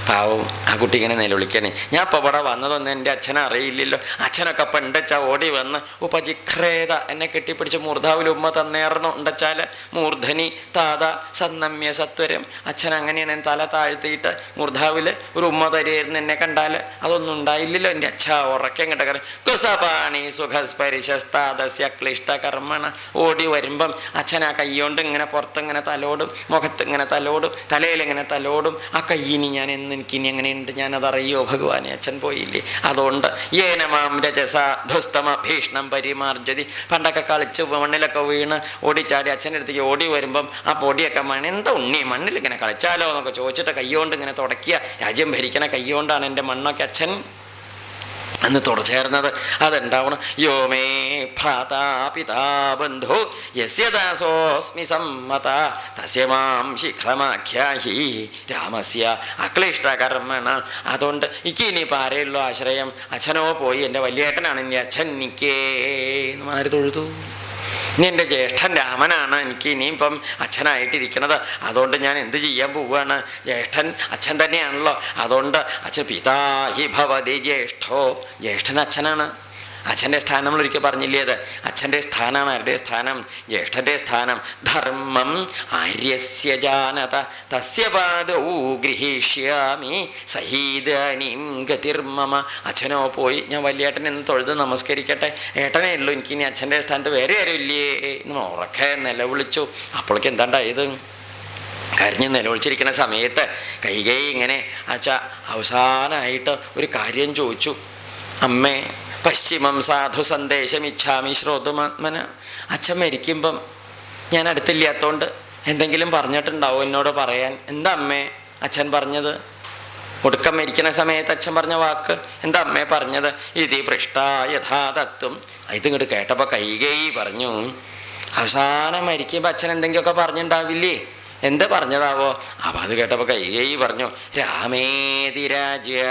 പാവവും ആ കുട്ടി ഇങ്ങനെ നിലവിളിക്കണേ. ഞാൻ ഇപ്പോൾ ഇവിടെ വന്നതൊന്നും എൻ്റെ അച്ഛനെ അറിയില്ലല്ലോ. അച്ഛനൊക്കെ പണ്ടച്ച ഓടി വന്ന് ഉപജിഖ്രേത എന്നെ കെട്ടിപ്പിടിച്ച് മൂർധാവിൽ ഉമ്മ തന്നേർന്നു ഉണ്ടച്ചാൽ മൂർധനി താത സന്നമ്യ സത്വരം. അച്ഛൻ അങ്ങനെയാണ് തല താഴ്ത്തിയിട്ട് മൂർധാവിൽ ഒരു ഉമ്മ തരുമായിരുന്നു എന്നെ കണ്ടാൽ. അതൊന്നും ഉണ്ടായില്ലല്ലോ. എൻ്റെ അച്ഛ ഉറക്കം കിട്ടക്കറി കുസപാണി സുഖസ്പരിശസ്താദസ്യ ക്ലിഷ്ടകർമ്മണ. ഓടി വരുമ്പം അച്ഛൻ ആ കൈകൊണ്ട് ഇങ്ങനെ പുറത്തിങ്ങനെ തലോടും, മുഖത്ത് ഇങ്ങനെ തലോടും, തലയിലിങ്ങനെ തലോടും. ആ കയ്യിനി ഞാൻ എനിക്കിനി എങ്ങനെയുണ്ട് ഞാനതറിയോ ഭഗവാനെ, അച്ഛൻ പോയില്ലേ. അതുകൊണ്ട് ഏനമാം രജസ ധ്വസ്തമ ഭീഷണം പരിമാർജതി. പണ്ടൊക്കെ കളിച്ച് മണ്ണിലൊക്കെ വീണ് ഓടിച്ചാടി അച്ഛൻ്റെ അടുത്തേക്ക് ഓടി വരുമ്പം ആ പൊടിയൊക്കെ എന്താ ഉണ്ണി മണ്ണിലിങ്ങനെ കളിച്ചാലോ എന്നൊക്കെ ചോദിച്ചിട്ട് കൈകൊണ്ട് ഇങ്ങനെ തുടക്കുക. രാജ്യം ഭരിക്കണ കൈകൊണ്ടാണ് എൻ്റെ മണ്ണൊക്കെ അച്ഛൻ അന്ന് തുടച്ചേർന്നത്. അതുണ്ടാവണം. യോമേ ഭ്രാതാ പിതാ ബന്ധു യസ്യ ദാസോസ്മി സമ്മത തസ്യ മാം ശീഘ്രമാഖ്യാഹി രാമസ്യ അക്ലിഷ്ടകർമ്മണ. അതുകൊണ്ട് എനിക്ക് ഇനിയിപ്പോൾ ആരെയുള്ളൂ ആശ്രയം? അച്ഛനോ പോയി, എൻ്റെ വലിയേട്ടനാണ് എൻ്റെ അച്ഛൻ നിക്കേ എന്ന് മാറി തൊഴുതു. ഇനി എൻ്റെ ജ്യേഷ്ഠൻ രാമനാണ് എനിക്ക് ഇനിയിപ്പം അച്ഛനായിട്ടിരിക്കണത്. അതുകൊണ്ട് ഞാൻ എന്ത് ചെയ്യാൻ പോവുകയാണ്? ജ്യേഷ്ഠൻ അച്ഛൻ തന്നെയാണല്ലോ. അതുകൊണ്ട് അച്ഛൻ പിതാ ഹി ഭവതി ജ്യേഷ്ഠോ, ജ്യേഷ്ഠൻ അച്ഛനാണ്. അച്ഛൻ്റെ സ്ഥാനം നമ്മൾ ഒരിക്കൽ പറഞ്ഞില്ലേ? അത് അച്ഛൻ്റെ സ്ഥാനമാണ്. ആരുടെ സ്ഥാനം? ജ്യേഷ്ഠൻ്റെ സ്ഥാനം. ധർമ്മം ആര്യസ്യ ജാനത തസ്യ പാദൗ ഗൃഹീഷ്യാമി സഹീദാനീം ഗതിർമമ. അച്ഛനോ പോയി, ഞാൻ വലിയേട്ടനെ എന്ന് തൊഴുത് നമസ്കരിക്കട്ടെ, ഏട്ടനേ ഉള്ളൂ, എനിക്കിനി അച്ഛൻ്റെ സ്ഥാനത്ത് വേറെ ആരും ഇല്ലേ എന്ന് ഉറക്കെ നിലവിളിച്ചു. അപ്പോഴേക്ക് എന്താണ്ടായത്? കരഞ്ഞ് നിലവിളിച്ചിരിക്കുന്ന സമയത്ത് കൈകേയി ഇങ്ങനെ അവസാനമായിട്ട് ഒരു കാര്യം ചോദിച്ചു. അമ്മേ, പശ്ചിമം സാധു സന്ദേശമിച്ഛാമി ശ്രോതുമാത്മന. അച്ഛൻ മരിക്കുമ്പം ഞാൻ അടുത്തില്ലാത്തതുകൊണ്ട് എന്തെങ്കിലും പറഞ്ഞിട്ടുണ്ടാവും എന്നോട് പറയാൻ. എന്താ അമ്മേ അച്ഛൻ പറഞ്ഞത്? ഒടുക്കം മരിക്കുന്ന സമയത്ത് അച്ഛൻ പറഞ്ഞ വാക്ക് എന്താ അമ്മേ പറഞ്ഞത്? ഇതി പൃഷ്ട യഥാതത്വം. ഇതിങ്ങോട്ട് കേട്ടപ്പോൾ കൈകേയി പറഞ്ഞു, അവസാനം മരിക്കുമ്പോൾ അച്ഛൻ എന്തെങ്കിലുമൊക്കെ പറഞ്ഞിട്ടുണ്ടാവില്ലേ? എന്ത് പറഞ്ഞതാവോ? അപ്പം അത് കേട്ടപ്പോൾ കൈകേയി പറഞ്ഞു, രാമേതി രാജ്യ